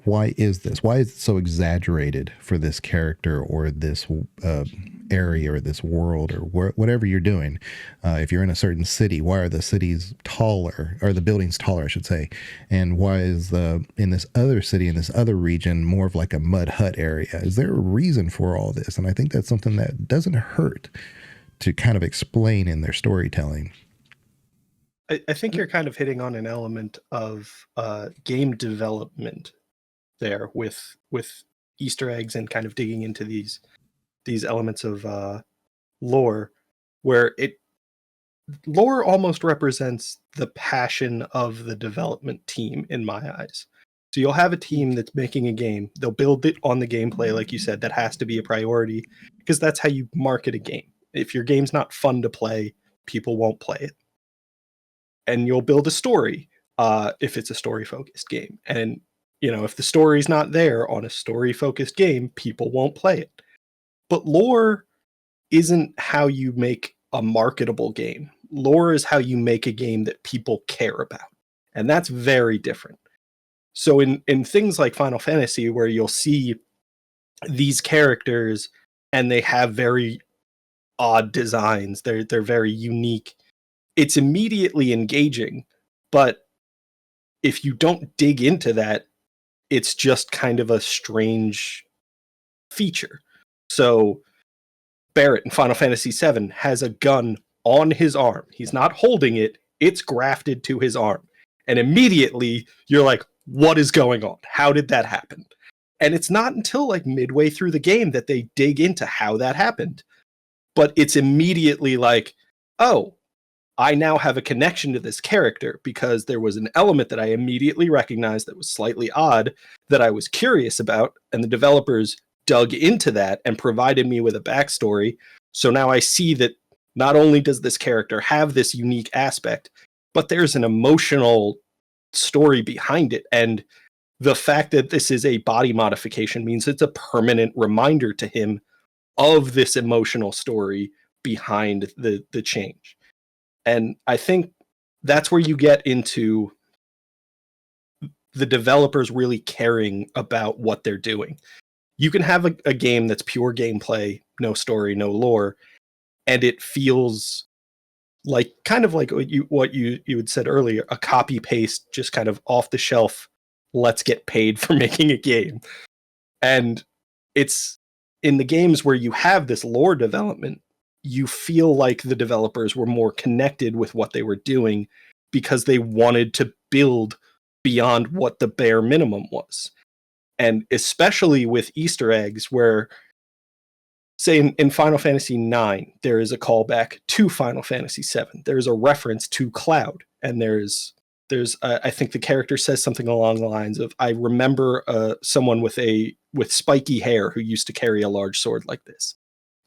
why is this? Why is it so exaggerated for this character or this area or this world or whatever you're doing? If you're in a certain city, why are the cities taller, or the buildings taller, I should say? And why is in this other city, in this other region, more of like a mud hut area? Is there a reason for all this? And I think that's something that doesn't hurt to kind of explain in their storytelling. I think you're kind of hitting on an element of game development there with Easter eggs and kind of digging into these elements of lore, where lore almost represents the passion of the development team in my eyes. So you'll have a team that's making a game, they'll build it on the gameplay, like you said. That has to be a priority because that's how you market a game. If your game's not fun to play, people won't play it. And you'll build a story if it's a story focused game. And if the story's not there on a story-focused game, people won't play it. But lore isn't how you make a marketable game. Lore is how you make a game that people care about. And that's very different. So in things like Final Fantasy, where you'll see these characters and they have very odd designs, they're very unique, it's immediately engaging. But if you don't dig into that, it's just kind of a strange feature. So Barrett in Final Fantasy VII has a gun on his arm. He's not holding it. It's grafted to his arm. And immediately you're like, what is going on? How did that happen? And it's not until like midway through the game that they dig into how that happened. But it's immediately like, oh, I now have a connection to this character because there was an element that I immediately recognized that was slightly odd that I was curious about, and the developers dug into that and provided me with a backstory. So now I see that not only does this character have this unique aspect, but there's an emotional story behind it. And the fact that this is a body modification means it's a permanent reminder to him of this emotional story behind the change. And I think that's where you get into the developers really caring about what they're doing. You can have a game that's pure gameplay, no story, no lore, and it feels like kind of like what you had said earlier, a copy paste, just kind of off the shelf, let's get paid for making a game. And it's in the games where you have this lore development, you feel like the developers were more connected with what they were doing because they wanted to build beyond what the bare minimum was. And especially with Easter eggs, where, say, in Final Fantasy IX, there is a callback to Final Fantasy VII. There's a reference to Cloud, and there's I think the character says something along the lines of, I remember someone with spiky hair who used to carry a large sword like this.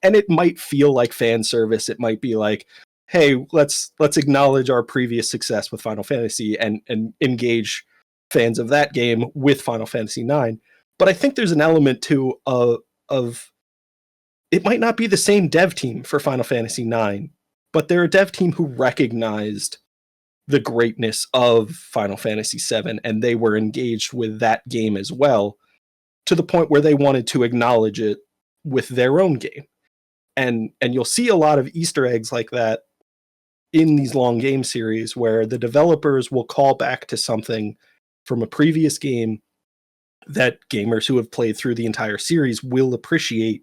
And it might feel like fan service. It might be like, hey, let's acknowledge our previous success with Final Fantasy and engage fans of that game with Final Fantasy IX. But I think there's an element too of it might not be the same dev team for Final Fantasy IX, but they're a dev team who recognized the greatness of Final Fantasy VII, and they were engaged with that game as well, to the point where they wanted to acknowledge it with their own game. And you'll see a lot of Easter eggs like that in these long game series, where the developers will call back to something from a previous game that gamers who have played through the entire series will appreciate.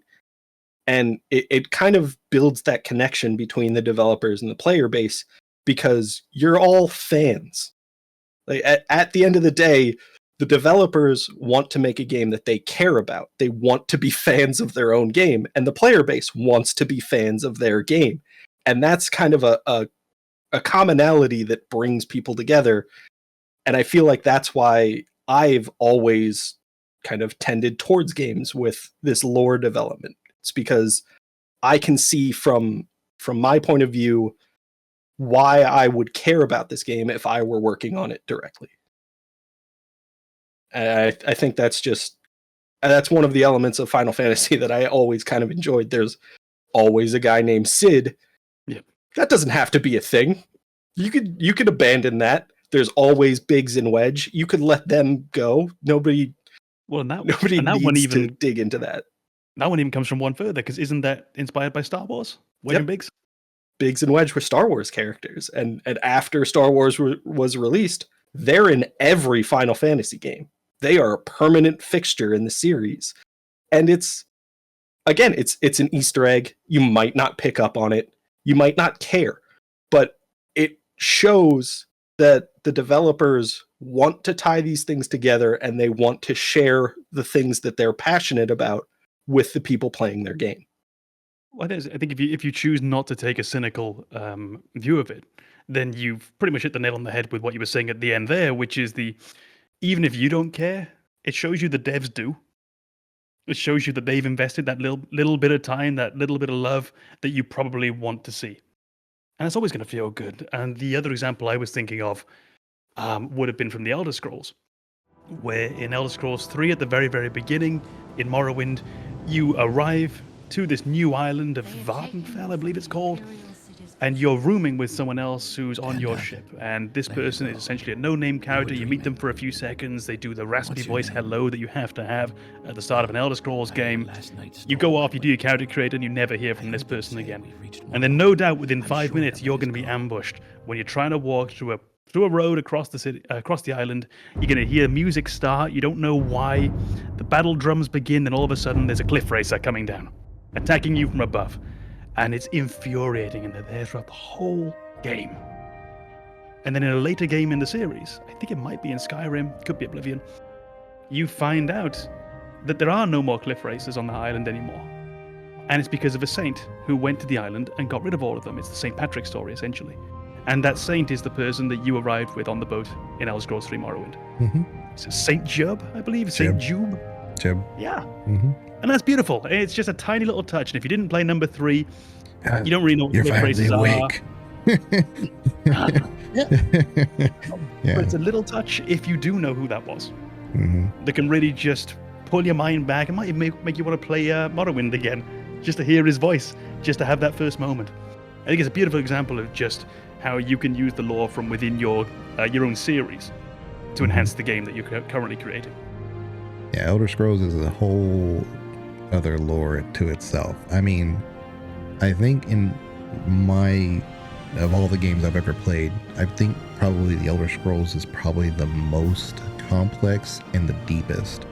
And it kind of builds that connection between the developers and the player base, because you're all fans. Like at the end of the day, the developers want to make a game that they care about. They want to be fans of their own game, and the player base wants to be fans of their game. And that's kind of a commonality that brings people together. And I feel like that's why I've always kind of tended towards games with this lore development. It's because I can see from my point of view why I would care about this game if I were working on it directly. I think that's just And that's one of the elements of Final Fantasy that I always kind of enjoyed. There's always a guy named Sid. Yeah. That doesn't have to be a thing. You could abandon that. There's always Biggs and Wedge. You could let them go. Nobody Nobody needs to dig into that. That one even comes from one further, because isn't that inspired by Star Wars? Wedge and Biggs? Biggs and Wedge were Star Wars characters, and after Star Wars was released, they're in every Final Fantasy game. They are a permanent fixture in the series, and it's an Easter egg. You might not pick up on it, you might not care, but it shows that the developers want to tie these things together, and they want to share the things that they're passionate about with the people playing their game. Well, I think if you choose not to take a cynical view of it, then you've pretty much hit the nail on the head with what you were saying at the end there, which is even if you don't care, it shows you the devs do. It shows you that they've invested that little bit of time, that little bit of love that you probably want to see. And it's always going to feel good. And the other example I was thinking of would have been from the Elder Scrolls, where in Elder Scrolls 3 at the very, very beginning, in Morrowind, you arrive to this new island of Vardenfell, I believe it's called, and you're rooming with someone else who's on your ship. And this person is essentially a no-name character. You meet them for a few seconds. They do the raspy voice hello that you have to have at the start of an Elder Scrolls game. You go off, you do your character creator, and you never hear from this person again. And then no doubt within 5 minutes, you're going to be ambushed when you're trying to walk through a road across the city, across the island. You're going to hear music start. You don't know why. The battle drums begin, and all of a sudden there's a cliff racer coming down, attacking you from above. And it's infuriating, and they're there throughout the whole game. And then in a later game in the series, I think it might be in Skyrim, could be Oblivion, you find out that there are no more cliff racers on the island anymore. And it's because of a saint who went to the island and got rid of all of them. It's the St. Patrick story, essentially. And that saint is the person that you arrived with on the boat in Elder Scrolls 3 Morrowind. Mm-hmm. It's St. Jub, I believe. St. Jub. Yeah. Mm-hmm. And that's beautiful. It's just a tiny little touch. And if you didn't play number 3, you don't really know what You're cliff races are. awake. But it's a little touch if you do know who that was. Mm-hmm. That can really just pull your mind back and might even make you want to play Morrowind again, just to hear his voice, just to have that first moment. I think it's a beautiful example of just how you can use the lore from within your own series to enhance the game that you're currently creating. Yeah, Elder Scrolls is a whole other lore to itself. I mean, I think of all the games I've ever played, I think probably the Elder Scrolls is probably the most complex and the deepest.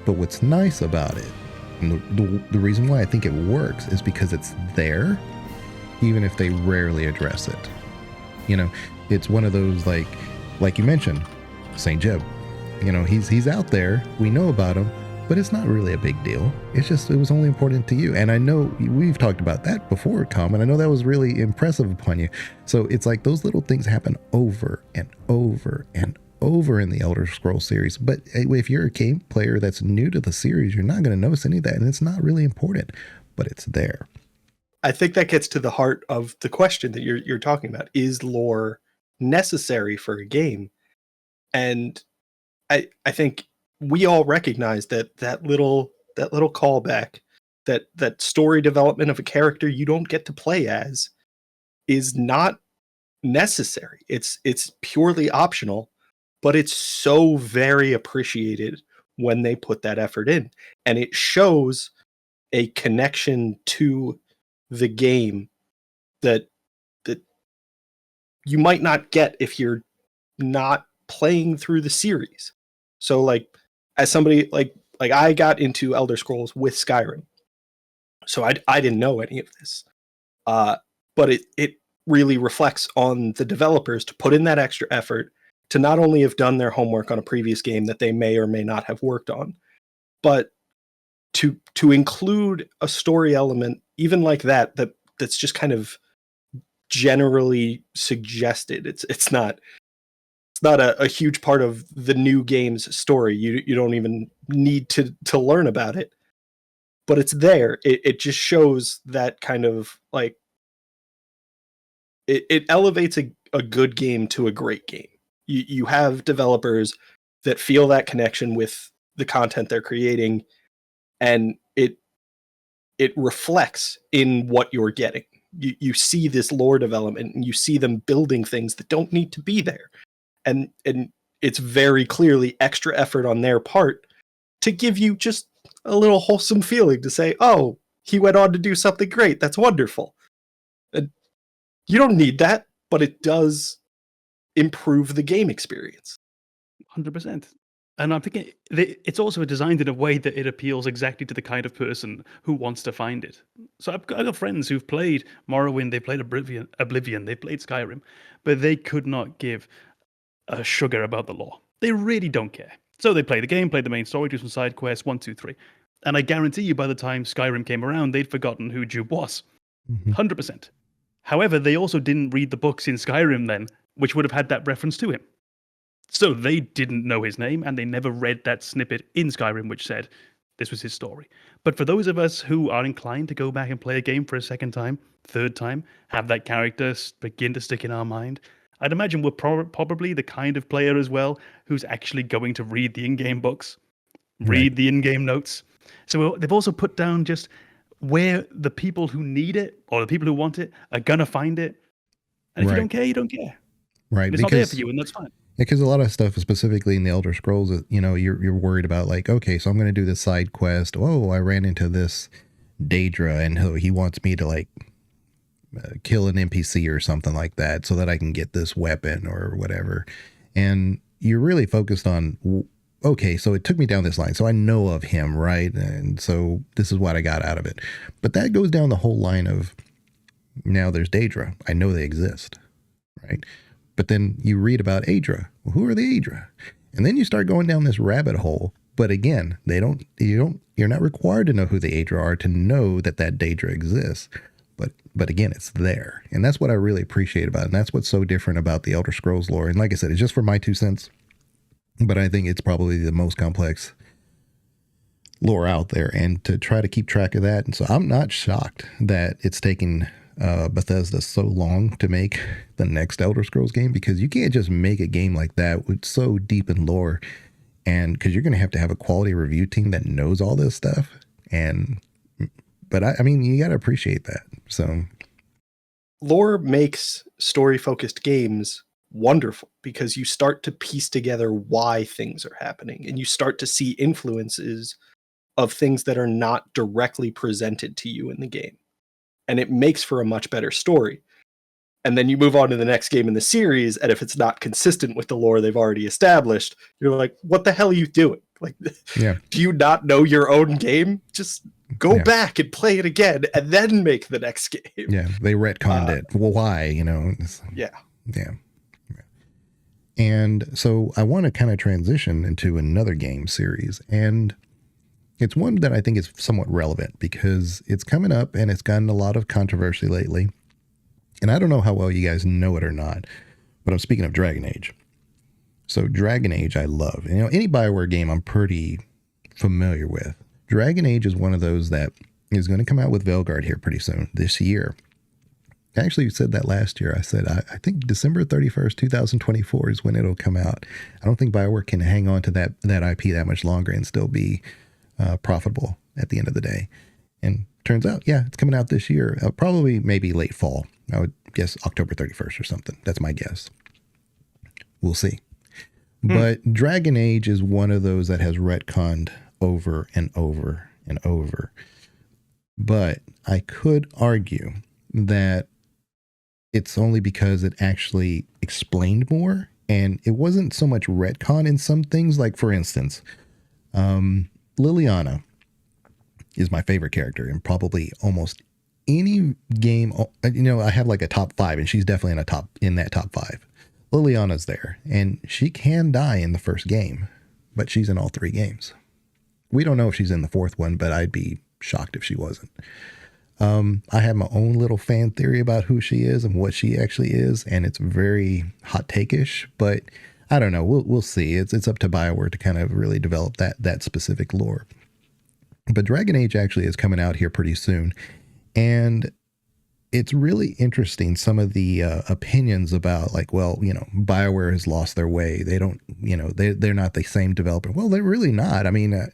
But what's nice about it, and the reason why I think it works, is because it's there, even if they rarely address it. You know, it's one of those, like you mentioned, St. Jeb. You know, he's out there, we know about him, but it's not really a big deal. It's just, it was only important to you. And I know we've talked about that before, Tom, and I know that was really impressive upon you. So it's like those little things happen over and over and over in the Elder Scrolls series. But if you're a game player that's new to the series, you're not going to notice any of that, and it's not really important, but it's there. I think that gets to the heart of the question that you're talking about. Is lore necessary for a game? And I think we all recognize that little callback, that story development of a character you don't get to play as, is not necessary. It's purely optional, but it's so very appreciated when they put that effort in, and it shows a connection to the game that you might not get if you're not playing through the series. So like, as somebody like I got into Elder Scrolls with Skyrim, so I didn't know any of this, but it really reflects on the developers to put in that extra effort to not only have done their homework on a previous game that they may or may not have worked on, but to include a story element even like that's just kind of generally suggested. It's not a huge part of the new game's story. You don't even need to learn about it, but it's there. It just shows that kind of like it elevates a good game to a great game. You have developers that feel that connection with the content they're creating, and it reflects in what you're getting. You see this lore development, and you see them building things that don't need to be there, and it's very clearly extra effort on their part to give you just a little wholesome feeling to say, oh, he went on to do something great. That's wonderful. And you don't need that, but it does improve the game experience. 100%. And I'm thinking it's also designed in a way that it appeals exactly to the kind of person who wants to find it. So I've got friends who've played Morrowind, they played Oblivion, they played Skyrim, but they could not give a sugar about the lore. They really don't care. So they play the game, play the main story, do some side quests, 1, 2, 3. And I guarantee you by the time Skyrim came around, they'd forgotten who Jube was. 100%. However, they also didn't read the books in Skyrim then, which would have had that reference to him. So they didn't know his name, and they never read that snippet in Skyrim which said this was his story. But for those of us who are inclined to go back and play a game for a second time, third time, have that character begin to stick in our mind, I'd imagine we're probably the kind of player as well who's actually going to read the in-game books, read the in-game notes. So they've also put down just where the people who need it or the people who want it are going to find it. And if you don't care, you don't care. Right. It's not there for you, and that's fine. Yeah, because a lot of stuff, specifically in the Elder Scrolls, you're worried about, like, okay, so I'm going to do this side quest. Oh, I ran into this Daedra, and he wants me to, like, kill an NPC or something like that so that I can get this weapon or whatever. And you're really focused on, okay, so it took me down this line, so I know of him, right? And so this is what I got out of it. But that goes down the whole line of, now there's Daedra. I know they exist, right? But then you read about Aedra. Well, who are the Aedra? And then you start going down this rabbit hole. But again, you're not required to know who the Aedra are to know that Daedra exists. But again, it's there. And that's what I really appreciate about it. And that's what's so different about the Elder Scrolls lore. And like I said, it's just for my 2 cents. But I think it's probably the most complex lore out there. And to try to keep track of that. And so I'm not shocked that it's taking Bethesda so long to make the next Elder Scrolls game, because you can't just make a game like that with so deep in lore, and because you're going to have a quality review team that knows all this stuff. But I mean, you got to appreciate that. So lore makes story focused games wonderful because you start to piece together why things are happening, and you start to see influences of things that are not directly presented to you in the game. And it makes for a much better story. And then you move on to the next game in the series, and if it's not consistent with the lore they've already established, you're like, what the hell are you doing? Like, do you not know your own game? Just go back and play it again, and then make the next game. Yeah, they retconned it. Well, why? Yeah. And so I want to kind of transition into another game series, and it's one that I think is somewhat relevant because it's coming up and it's gotten a lot of controversy lately. And I don't know how well you guys know it or not, but I'm speaking of Dragon Age. So Dragon Age, I love. Any BioWare game I'm pretty familiar with. Dragon Age is one of those that is going to come out with Veilguard here pretty soon this year. I actually said that last year. I said, I think December 31st, 2024 is when it'll come out. I don't think BioWare can hang on to that IP that much longer and still be profitable at the end of the day. And turns out, it's coming out this year, probably maybe late fall. I would guess October 31st or something. That's my guess. We'll see. But Dragon Age is one of those that has retconned over and over and over. But I could argue that it's only because it actually explained more, and it wasn't so much retcon in some things. Like, for instance, Liliana is my favorite character in probably almost any game. I have like a top 5, and she's definitely in that top 5. Liliana's there, and she can die in the first game, but she's in all 3 games. We don't know if she's in the 4th one, but I'd be shocked if she wasn't. I have my own little fan theory about who she is and what she actually is, and it's very hot take-ish, but I don't know. We'll see. It's up to BioWare to kind of really develop that specific lore. But Dragon Age actually is coming out here pretty soon, and it's really interesting, some of the opinions about, like, well, BioWare has lost their way. They don't, they're not the same developer. Well, they're really not. I mean, I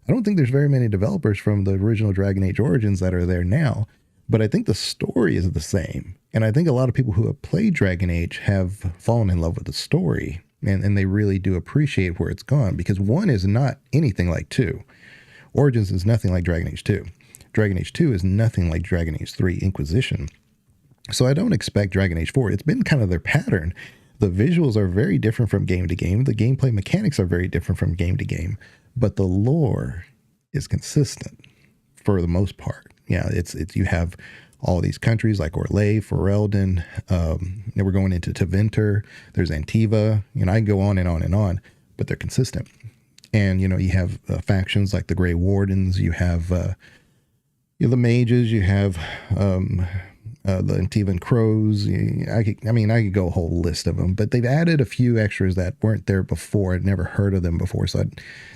don't think there's very many developers from the original Dragon Age Origins that are there now, but I think the story is the same. And I think a lot of people who have played Dragon Age have fallen in love with the story, and they really do appreciate where it's gone, because 1 is not anything like 2. Origins is nothing like Dragon Age 2. Dragon Age 2 is nothing like Dragon Age 3 Inquisition. So I don't expect Dragon Age 4. It's been kind of their pattern. The visuals are very different from game to game. The gameplay mechanics are very different from game to game. But the lore is consistent for the most part. Yeah, it's you have all these countries like Orlais, Ferelden. We're going into Tevinter. There's Antiva. I can go on and on and on, but they're consistent. And, you have factions like the Grey Wardens. You have the mages. You have the Antivan Crows. I could go a whole list of them, but they've added a few extras that weren't there before. I'd never heard of them before. So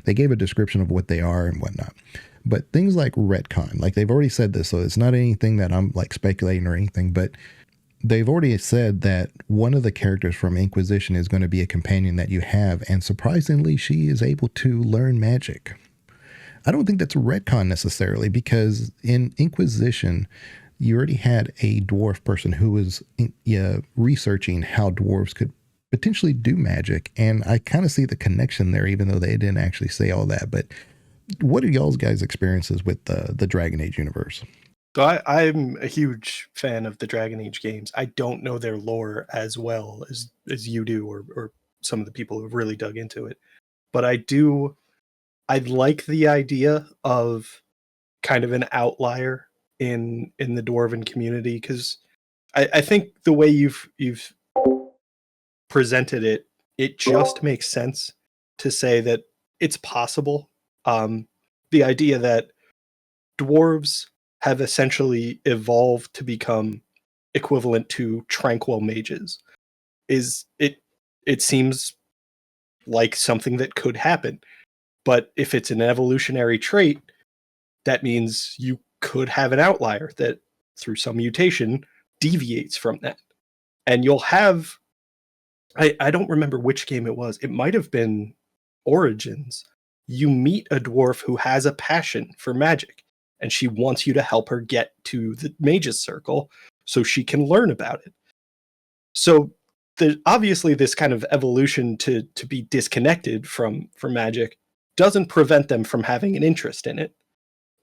they gave a description of what they are and whatnot. But things like retcon, like they've already said this, so it's not anything that I'm like speculating or anything, but they've already said that one of the characters from Inquisition is going to be a companion that you have, and surprisingly, she is able to learn magic. I don't think that's a retcon necessarily, because in Inquisition, you already had a dwarf person who was researching how dwarves could potentially do magic, and I kind of see the connection there, even though they didn't actually say all that. But what are y'all's guys' experiences with the Dragon Age universe? So I'm a huge fan of the Dragon Age games. I don't know their lore as well as you do, or some of the people who have really dug into it. But I like the idea of kind of an outlier in the Dwarven community, because I think the way you've presented it, it just makes sense to say that it's possible. The idea that dwarves have essentially evolved to become equivalent to tranquil mages it seems like something that could happen. But if it's an evolutionary trait, that means you could have an outlier that through some mutation deviates from that. And you'll have, I don't remember which game it was. It might have been Origins. You meet a dwarf who has a passion for magic, and she wants you to help her get to the mage's circle so she can learn about it. So there's obviously this kind of evolution to be disconnected from magic doesn't prevent them from having an interest in it,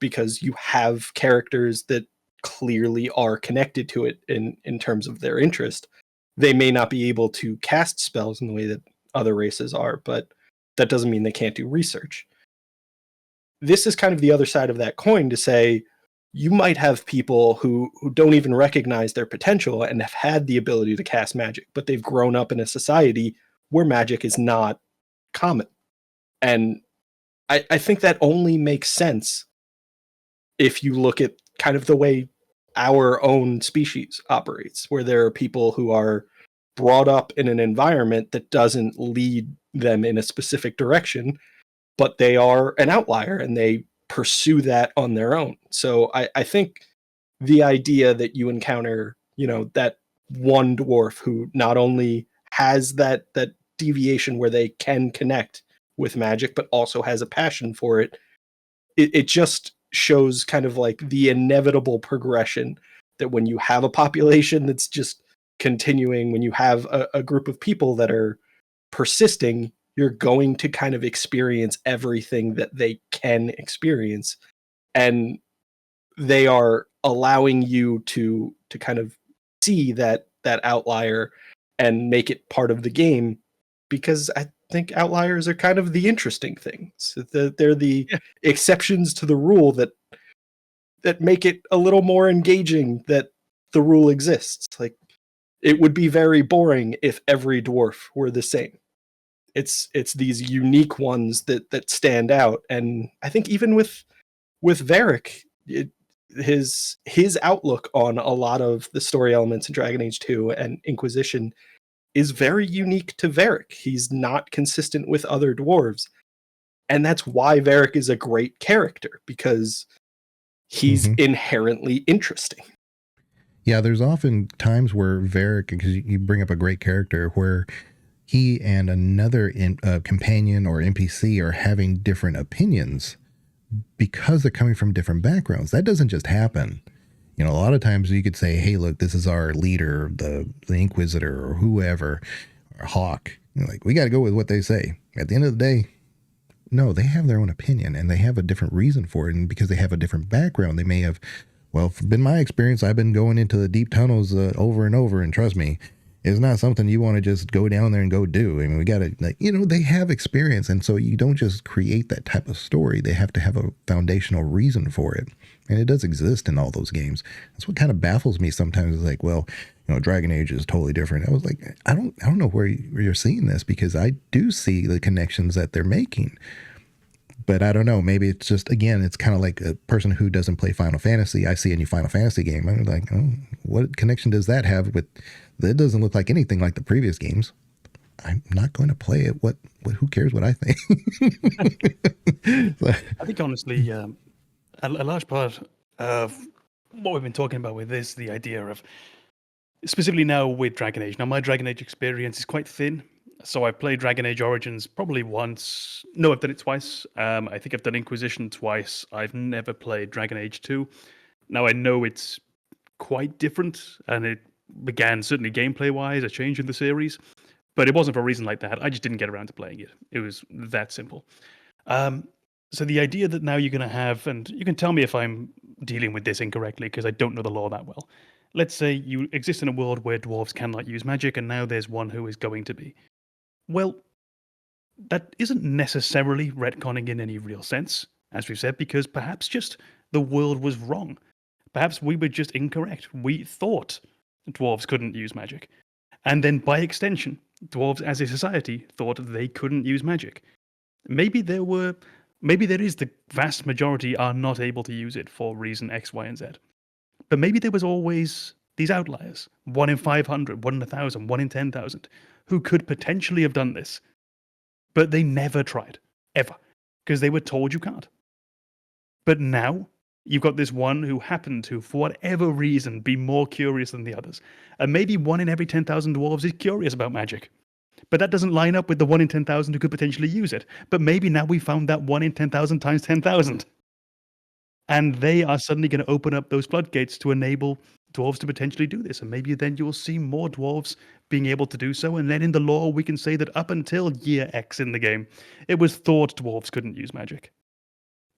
because you have characters that clearly are connected to it in terms of their interest. They may not be able to cast spells in the way that other races are, but that doesn't mean they can't do research. This is kind of the other side of that coin, to say you might have people who don't even recognize their potential and have had the ability to cast magic, but they've grown up in a society where magic is not common. And I think that only makes sense if you look at kind of the way our own species operates, where there are people who are brought up in an environment that doesn't lead them in a specific direction, but they are an outlier and they pursue that on their own. So I think the idea that you encounter, that one dwarf who not only has that deviation where they can connect with magic, but also has a passion for it, it just shows kind of like the inevitable progression, that when you have a population that's just continuing, when you have a group of people that are persisting, you're going to kind of experience everything that they can experience. And they are allowing you to kind of see that outlier and make it part of the game, because I think outliers are kind of the interesting things. They're the exceptions to the rule that make it a little more engaging that the rule exists. Like, it would be very boring if every dwarf were the same. It's these unique ones that stand out. And I think even with Varric, his outlook on a lot of the story elements in Dragon Age 2 and Inquisition is very unique to Varric. He's not consistent with other dwarves. And that's why Varric is a great character, because he's inherently interesting. Yeah, there's often times where Varric, because you bring up a great character, where he and another companion or NPC are having different opinions because they're coming from different backgrounds. That doesn't just happen. You know, a lot of times you could say, hey, look, this is our leader, the Inquisitor or whoever, or Hawk. Like, we got to go with what they say. At the end of the day, no, they have their own opinion and they have a different reason for it. And because they have a different background, they may have, well, been my experience, I've been going into the deep tunnels over and over. And trust me, it's not something you want to just go down there and go do. I mean, we got to, like, you know, they have experience. And so you don't just create that type of story. They have to have a foundational reason for it. And it does exist in all those games. That's what kind of baffles me sometimes. Is like, well, you know, Dragon Age is totally different. I was like, I don't know where you're seeing this, because I do see the connections that they're making. But I don't know. Maybe it's just, again, it's kind of like a person who doesn't play Final Fantasy. I see a new Final Fantasy game. I'm like, oh, what connection does that have with? That doesn't look like anything like the previous games. I'm not going to play it. What who cares what I think? I think honestly, a large part of what we've been talking about with this, the idea of, specifically now with Dragon Age. Now, my Dragon Age experience is quite thin. So I've played Dragon Age Origins probably once. No, I've done it twice. I think I've done Inquisition twice. I've never played Dragon Age 2. Now, I know it's quite different, and it began, certainly gameplay-wise, a change in the series. But it wasn't for a reason like that. I just didn't get around to playing it. It was that simple. So the idea that now you're going to have, and you can tell me if I'm dealing with this incorrectly, because I don't know the lore that well. Let's say you exist in a world where dwarves cannot use magic, and now there's one who is going to be. Well, that isn't necessarily retconning in any real sense, as we've said, because perhaps just the world was wrong. Perhaps we were just incorrect. We thought dwarves couldn't use magic. And then by extension, dwarves as a society thought they couldn't use magic. Maybe there is the vast majority are not able to use it for reason X, Y, and Z. But maybe there was always these outliers, 1 in 500, 1 in 1,000, 1 in 10,000, who could potentially have done this. But they never tried, ever, because they were told you can't. But now, you've got this one who happened to, for whatever reason, be more curious than the others. And maybe 1 in every 10,000 dwarves is curious about magic. But that doesn't line up with the 1 in 10,000 who could potentially use it. But maybe now we found that 1 in 10,000 times 10,000. And they are suddenly going to open up those floodgates to enable dwarves to potentially do this. And maybe then you'll see more dwarves being able to do so. And then in the lore, we can say that up until year X in the game, it was thought dwarves couldn't use magic.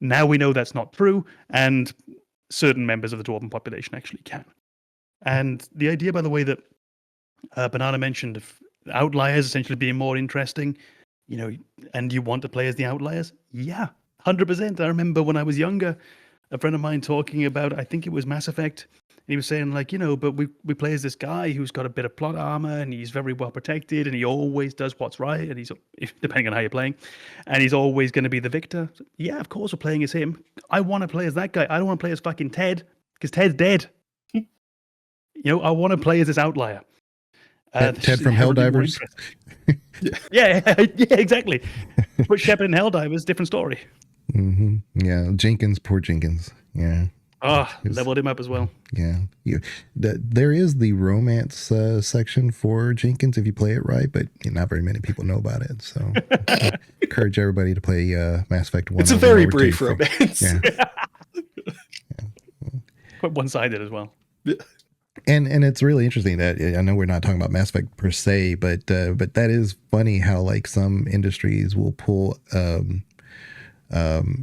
Now we know that's not true, and certain members of the dwarven population actually can. And the idea, by the way, that Banana mentioned of outliers essentially being more interesting, you know, and you want to play as the outliers? Yeah, 100%. I remember when I was younger, a friend of mine talking about, I think it was Mass Effect, and he was saying, like, you know, but we play as this guy who's got a bit of plot armor, and he's very well protected, and he always does what's right, and he's, depending on how you're playing, and he's always going to be the victor. So, yeah, of course we're playing as him. I want to play as that guy. I don't want to play as fucking Ted, because Ted's dead. You know, I want to play as this outlier. Ted from Helldivers. yeah, exactly. But Shepard and Helldivers, different story. Mm-hmm. Yeah, Jenkins, poor Jenkins. Yeah. Leveled him up as well. Yeah. There is the romance section for Jenkins if you play it right, but not very many people know about it. So I encourage everybody to play Mass Effect 1. It's a very brief romance. Yeah. Quite one-sided as well. And it's really interesting that, I know we're not talking about Mass Effect per se, but that is funny how, like, some industries will pull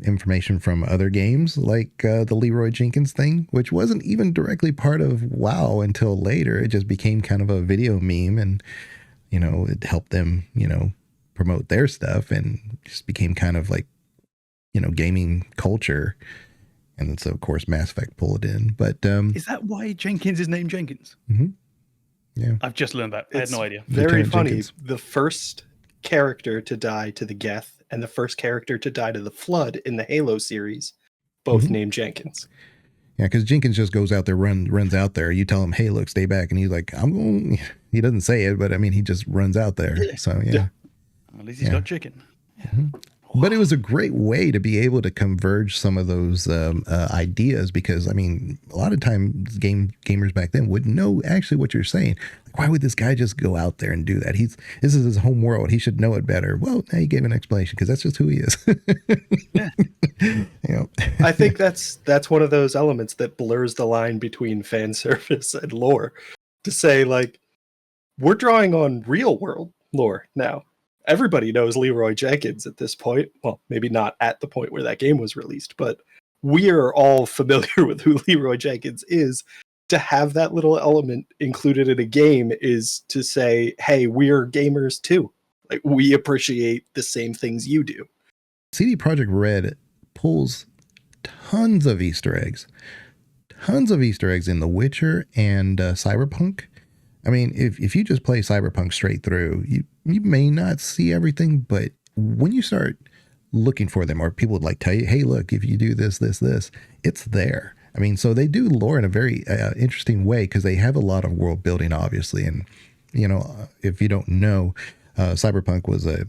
information from other games, like the Leroy Jenkins thing, which wasn't even directly part of WoW until later. It just became kind of a video meme, and, you know, it helped them, you know, promote their stuff, and just became kind of like, you know, gaming culture. And so, of course, Mass Effect pulled it in. But is that why Jenkins is named Jenkins? Mm-hmm. Yeah, I've just learned that. I had no idea. Very funny. Jenkins. The first character to die to the Geth and the first character to die to the Flood in the Halo series, both named Jenkins. Yeah, because Jenkins just goes out there, runs out there. You tell him, "Hey, look, stay back," and he's like, "I'm going." He doesn't say it, but I mean, he just runs out there. So yeah. At least he's got chicken. Mm-hmm. But it was a great way to be able to converge some of those ideas, because I mean, a lot of times gamers back then wouldn't know actually what you're saying. Like, why would this guy just go out there and do that? This is his home world. He should know it better. Well, now you gave an explanation, because that's just who he is. Yeah. You know? I think that's one of those elements that blurs the line between fan service and lore. To say, like, we're drawing on real world lore now. Everybody knows Leroy Jenkins at this point. Well, maybe not at the point where that game was released, but we are all familiar with who Leroy Jenkins is. To have that little element included in a game is to say, hey, we're gamers too. Like, we appreciate the same things you do. CD Projekt Red pulls tons of Easter eggs in The Witcher and Cyberpunk. I mean, if you just play Cyberpunk straight through, you may not see everything, but when you start looking for them, or people would like tell you, hey, look, if you do this, it's there. I mean, so they do lore in a very interesting way, because they have a lot of world building, obviously. And, you know, if you don't know, Cyberpunk was a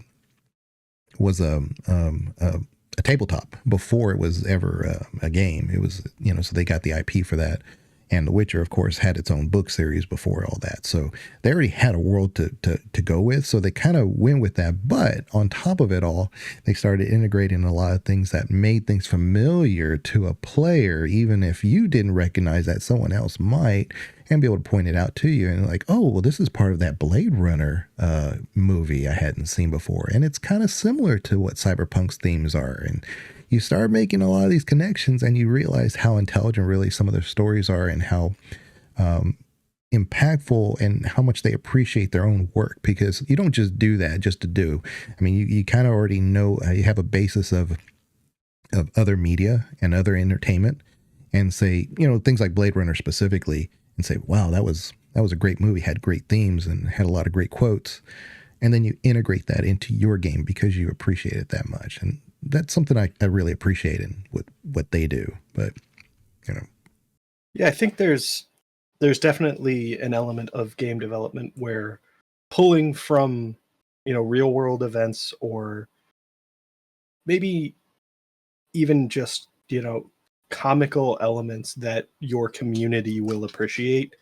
tabletop before it was ever a game. It was, you know, so they got the IP for that. And The Witcher, of course, had its own book series before all that. So they already had a world to go with. So they kind of went with that. But on top of it all, they started integrating a lot of things that made things familiar to a player, even if you didn't recognize that, someone else might, and be able to point it out to you. And like, oh, well, this is part of that Blade Runner movie I hadn't seen before. And it's kind of similar to what Cyberpunk's themes are. And you start making a lot of these connections, and you realize how intelligent really some of their stories are, and how impactful, and how much they appreciate their own work, because you don't just do that just to do. I mean, you kind of already know, you have a basis of other media and other entertainment, and say, you know, things like Blade Runner specifically, and say, wow, that was a great movie, had great themes and had a lot of great quotes. And then you integrate that into your game because you appreciate it that much. And that's something I really appreciate in what they do. But, you know. Yeah, I think there's definitely an element of game development where pulling from, you know, real world events, or maybe even just, you know, comical elements that your community will appreciate,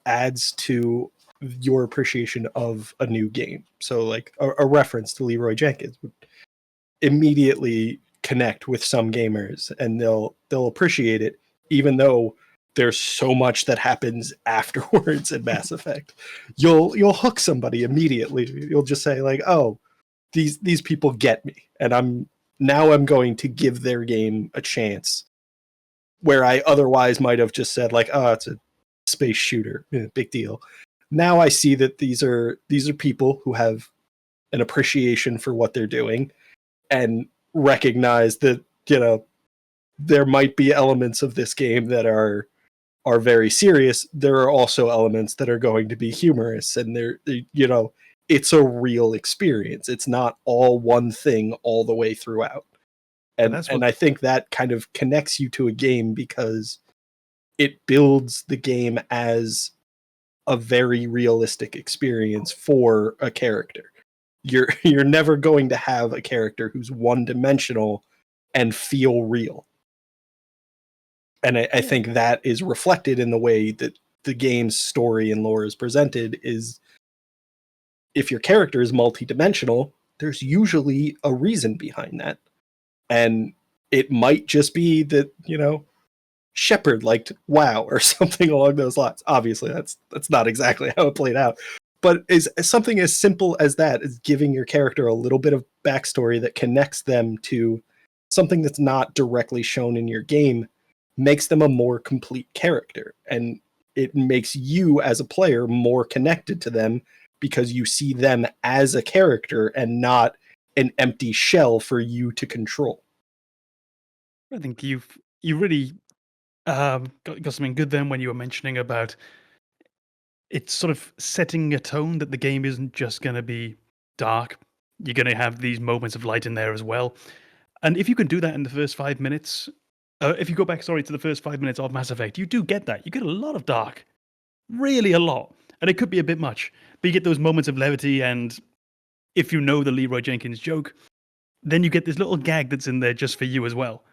adds to your appreciation of a new game. So like a reference to Leroy Jenkins would immediately connect with some gamers, and they'll appreciate it, even though there's so much that happens afterwards in Mass Effect. You'll hook somebody immediately. You'll just say like, oh, these people get me, and I'm going to give their game a chance, where I otherwise might have just said like, oh, it's a space shooter, big deal. Now I see that these are people who have an appreciation for what they're doing, and recognize that, you know, there might be elements of this game that are very serious. There are also elements that are going to be humorous, and they're, you know, it's a real experience. It's not all one thing all the way throughout. And I think that kind of connects you to a game, because it builds the game as a very realistic experience for a character. You're never going to have a character who's one-dimensional and feel real. And I think that is reflected in the way that the game's story and lore is presented. Is if your character is multi-dimensional, there's usually a reason behind that. And it might just be that, you know, Shepard liked WoW or something along those lines. Obviously, that's not exactly how it played out. But is something as simple as that, is giving your character a little bit of backstory that connects them to something that's not directly shown in your game, makes them a more complete character. And it makes you as a player more connected to them, because you see them as a character and not an empty shell for you to control. I think you really got something good then when you were mentioning about it's sort of setting a tone that the game isn't just going to be dark. You're going to have these moments of light in there as well. And if you can do that in the first 5 minutes, if you go back, to the first 5 minutes of Mass Effect, you do get that. You get a lot of dark. Really a lot. And it could be a bit much. But you get those moments of levity, and if you know the Leroy Jenkins joke, then you get this little gag that's in there just for you as well.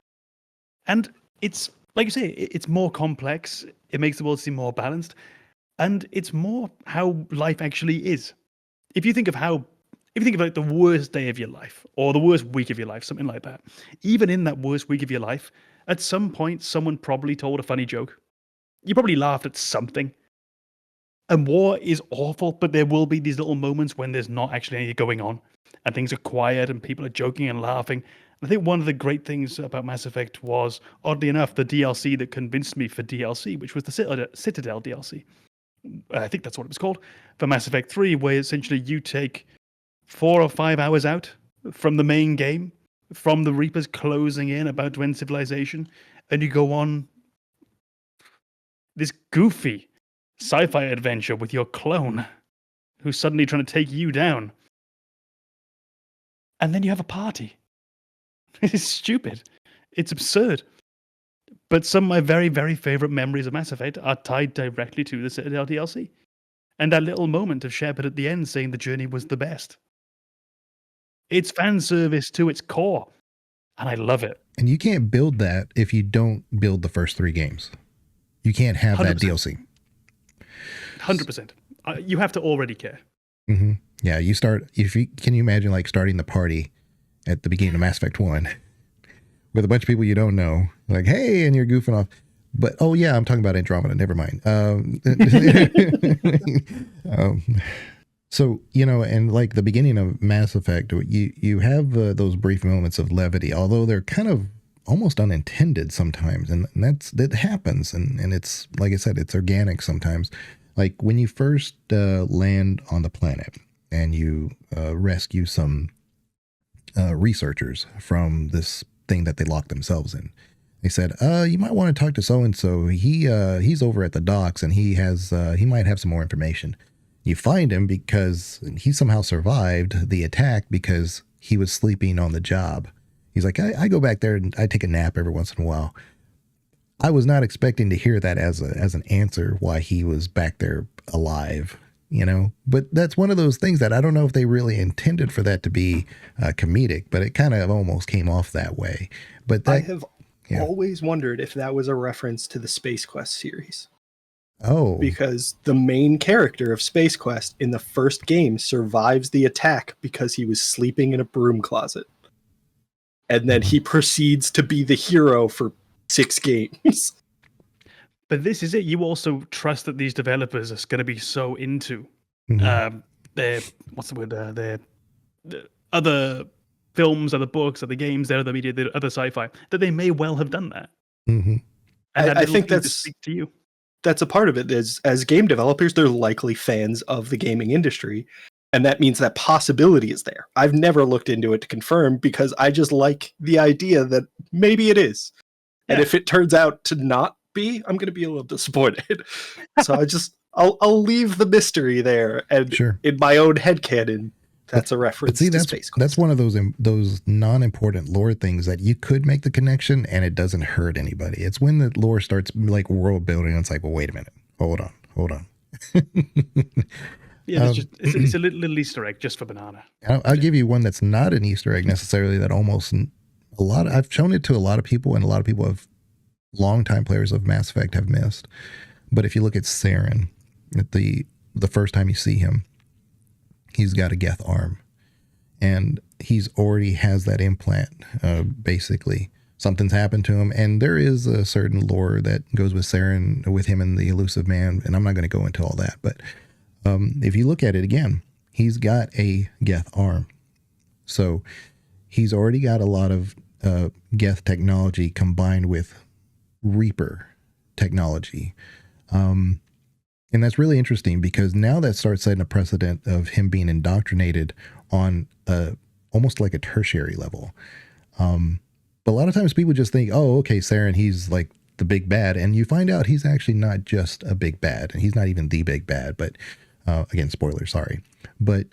And it's, like you say, it's more complex. It makes the world seem more balanced. And it's more how life actually is. If you think of like the worst day of your life or the worst week of your life, something like that, even in that worst week of your life, at some point, someone probably told a funny joke. You probably laughed at something. And war is awful, but there will be these little moments when there's not actually anything going on and things are quiet and people are joking and laughing. I think one of the great things about Mass Effect was, oddly enough, the DLC that convinced me for DLC, which was the Citadel DLC. I think that's what it was called, for Mass Effect 3, where essentially you take 4 or 5 hours out from the main game, from the Reapers closing in about to end civilization, and you go on this goofy sci-fi adventure with your clone who's suddenly trying to take you down. And then you have a party. It's stupid. It's absurd. But some of my very, very favorite memories of Mass Effect are tied directly to the Citadel DLC. And that little moment of Shepard at the end saying the journey was the best. It's fan service to its core. And I love it. And you can't build that if you don't build the first 3 games. You can't have 100%. that DLC. 100%. You have to already care. Mm-hmm. Yeah, can you imagine like starting the party at the beginning of Mass Effect 1 with a bunch of people you don't know, like, hey, and you're goofing off. But, oh yeah, I'm talking about Andromeda, never mind. So, and like the beginning of Mass Effect, you have those brief moments of levity, although they're kind of almost unintended sometimes. And that happens. And it's, like I said, it's organic sometimes. Like when you first land on the planet and you rescue some researchers from this thing that they locked themselves in. They said, you might want to talk to so-and-so. He's over at the docks and he might have some more information. You find him because he somehow survived the attack because he was sleeping on the job. He's like, I go back there and I take a nap every once in a while. I was not expecting to hear that as an answer why he was back there alive, but that's one of those things that I don't know if they really intended for that to be comedic, but it kind of almost came off that way. But I have always wondered if that was a reference to the Space Quest series. Oh, because the main character of Space Quest in the first game survives the attack because he was sleeping in a broom closet. And then he proceeds to be the hero for 6 games. But this is it. You also trust that these developers are going to be so into their other films, other books, other games, their other media, their other sci-fi, that they may well have done that. Mm-hmm. And I think to you. That's a part of it. As game developers, they're likely fans of the gaming industry. And that means that possibility is there. I've never looked into it to confirm because I just like the idea that maybe it is. Yeah. And if it turns out to not be, I'm going to be a little disappointed. So I'll leave the mystery there. And in my own headcanon, that's a reference to Space Quest. That's one of those non-important lore things that you could make the connection and it doesn't hurt anybody. It's when the lore starts like world building and it's like, well, wait a minute. Hold on. Yeah, it's a little Easter egg just for Banana. I'll give you one that's not an Easter egg necessarily that I've shown it to a lot of people and a lot of people have longtime players of Mass Effect have missed. But if you look at Saren, at the first time you see him, he's got a Geth arm and he's already has that implant. Basically something's happened to him. And there is a certain lore that goes with Saren, with him and the Elusive Man. And I'm not going to go into all that, but if you look at it again, he's got a Geth arm. So he's already got a lot of Geth technology combined with Reaper technology. And that's really interesting because now that starts setting a precedent of him being indoctrinated on almost like a tertiary level. But a lot of times people just think, oh, okay, Saren, he's like the big bad. And you find out he's actually not just a big bad. And he's not even the big bad. But again, spoiler, sorry. But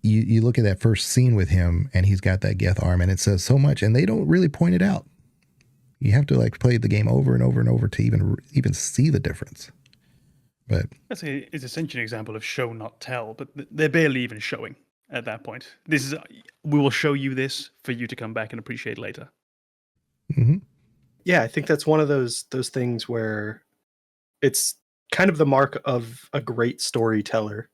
you look at that first scene with him and he's got that Geth arm and it says so much and they don't really point it out. You have to like play the game over and over and over to even see the difference. But it's essentially an example of show not tell, but they're barely even showing. at that point. This is we will show you this for you to come back and appreciate later. Hmm. Yeah, I think that's one of those things where it's kind of the mark of a great storyteller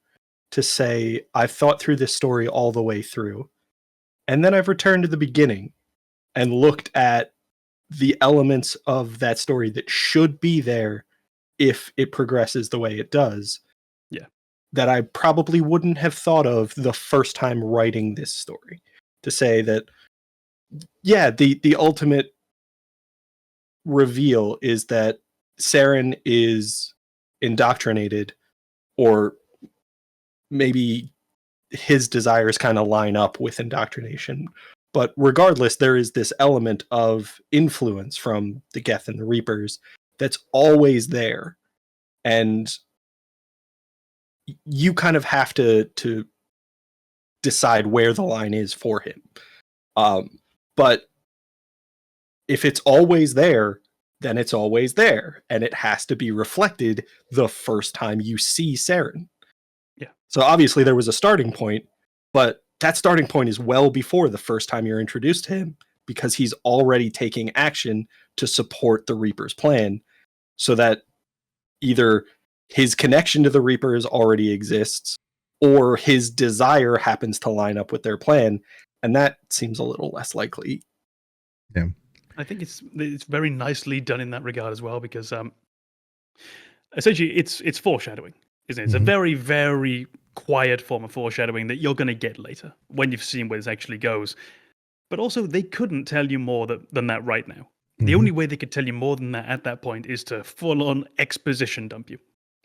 to say, I've thought through this story all the way through, and then I've returned to the beginning and looked at the elements of that story that should be there if it progresses the way it does. Yeah. That I probably wouldn't have thought of the first time writing this story. To say that, yeah, the ultimate reveal is that Saren is indoctrinated, or maybe his desires kind of line up with indoctrination. But regardless, there is this element of influence from the Geth and the Reapers that's always there. And you kind of have to decide where the line is for him. But if it's always there, then it's always there. And it has to be reflected the first time you see Saren. Yeah. So obviously there was a starting point, but that starting point is well before the first time you're introduced to him, because he's already taking action to support the Reaper's plan, so that either his connection to the Reapers already exists, or his desire happens to line up with their plan, and that seems a little less likely. Yeah. I think it's very nicely done in that regard as well, because essentially it's foreshadowing, isn't it? It's a very, very quiet form of foreshadowing that you're going to get later when you've seen where this actually goes. But also, they couldn't tell you more than that right now. The only way they could tell you more than that at that point is to full-on exposition dump you.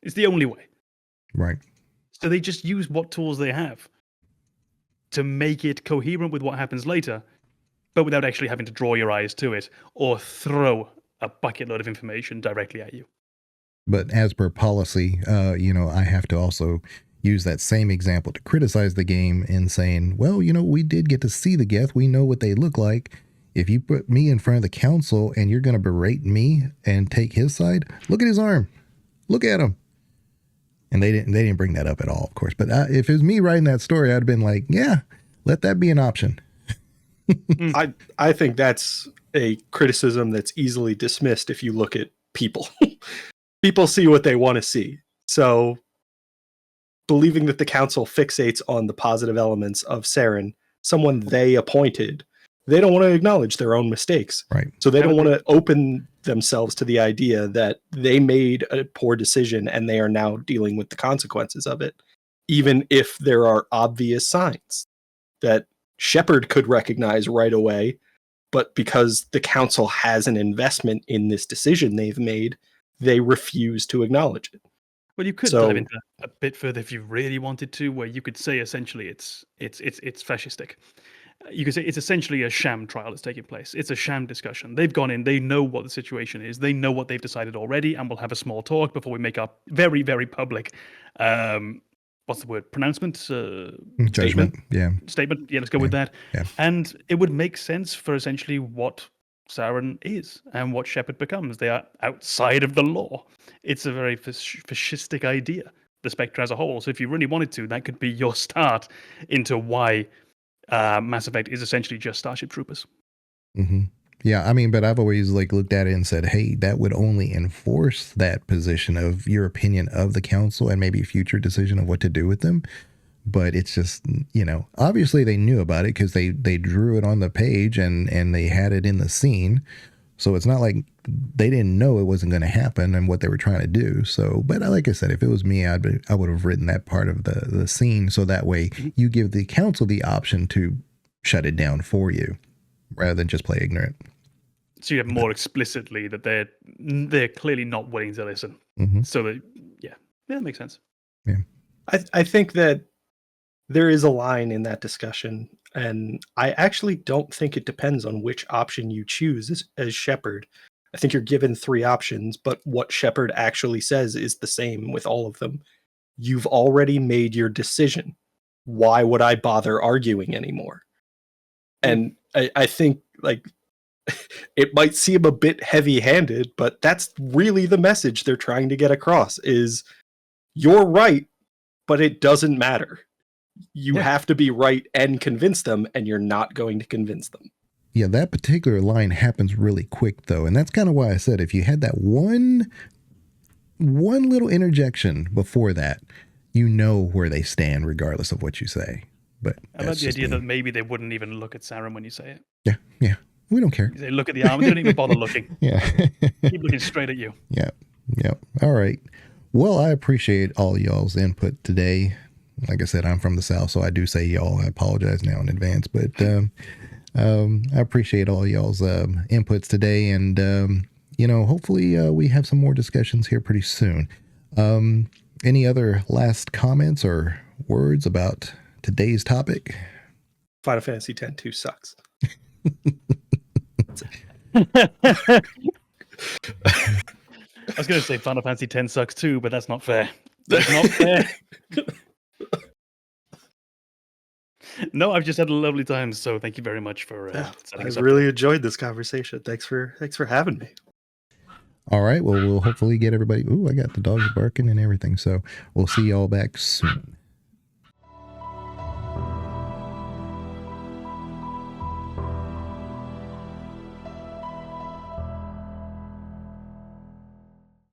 It's the only way. Right. So they just use what tools they have to make it coherent with what happens later, but without actually having to draw your eyes to it or throw a bucket load of information directly at you. But as per policy, I have to also use that same example to criticize the game in saying, well, we did get to see the Geth. We know what they look like. If you put me in front of the council and you're going to berate me and take his side, look at his arm. Look at him. And they didn't bring that up at all, of course. But if it was me writing that story, I'd have been like, yeah, let that be an option. I think that's a criticism that's easily dismissed if you look at people. People see what they want to see. So believing that the council fixates on the positive elements of Saren, someone they appointed, they don't want to acknowledge their own mistakes. Right. So they don't want to open themselves to the idea that they made a poor decision and they are now dealing with the consequences of it, even if there are obvious signs that Shepard could recognize right away. But because the council has an investment in this decision they've made, they refuse to acknowledge it. Well, you could dive into a bit further if you really wanted to, where you could say essentially it's fascistic. You could say it's essentially a sham trial that's taking place. It's a sham discussion. They've gone in, they know what the situation is, they know what they've decided already, and we'll have a small talk before we make our very, very public what's the word? Pronouncement? Judgment. Statement? Yeah. Statement. Yeah, let's go with that. Yeah. And it would make sense for essentially what Saren is and what Shepard becomes. They are outside of the law. It's a very fascistic idea, the Spectre as a whole. So if you really wanted to, that could be your start into why Mass Effect is essentially just Starship Troopers. Mm-hmm. Yeah, I mean, but I've always looked at it and said, hey, that would only enforce that position of your opinion of the council and maybe future decision of what to do with them. But it's just, obviously they knew about it because they drew it on the page and they had it in the scene. So it's not like they didn't know it wasn't going to happen and what they were trying to do. So, but like I said, if it was me, I would have written that part of the scene. So that way you give the council the option to shut it down for you rather than just play ignorant. So you have more explicitly that they're clearly not willing to listen. Mm-hmm. So that, that makes sense. Yeah. I think that there is a line in that discussion, and I actually don't think it depends on which option you choose as Shepard. I think you're given 3 options, but what Shepard actually says is the same with all of them. You've already made your decision. Why would I bother arguing anymore? And I think it might seem a bit heavy-handed, but that's really the message they're trying to get across is you're right, but it doesn't matter. you Yeah. have to be right and convince them, and you're not going to convince them. Yeah, that particular line happens really quick, though. And that's kind of why I said if you had that one little interjection before that, you know where they stand regardless of what you say. But I like the idea that maybe they wouldn't even look at Saren when you say it. Yeah, we don't care. You say, look at the arm. They don't even bother looking. Yeah. Keep looking straight at you. Yeah. All right. Well, I appreciate all y'all's input today. Like I said, I'm from the South, so I do say y'all. I apologize now in advance, but I appreciate all y'all's inputs today, and hopefully we have some more discussions here pretty soon. Any other last comments or words about today's topic? Final Fantasy X-2 sucks. I was going to say Final Fantasy X sucks too, but that's not fair. That's not fair. No, I've just had a lovely time, so thank you very much for setting us I up. really enjoyed this conversation. Thanks for having me. All right. Well, we'll hopefully get everybody. Ooh, I got the dogs barking and everything. So we'll see y'all back soon.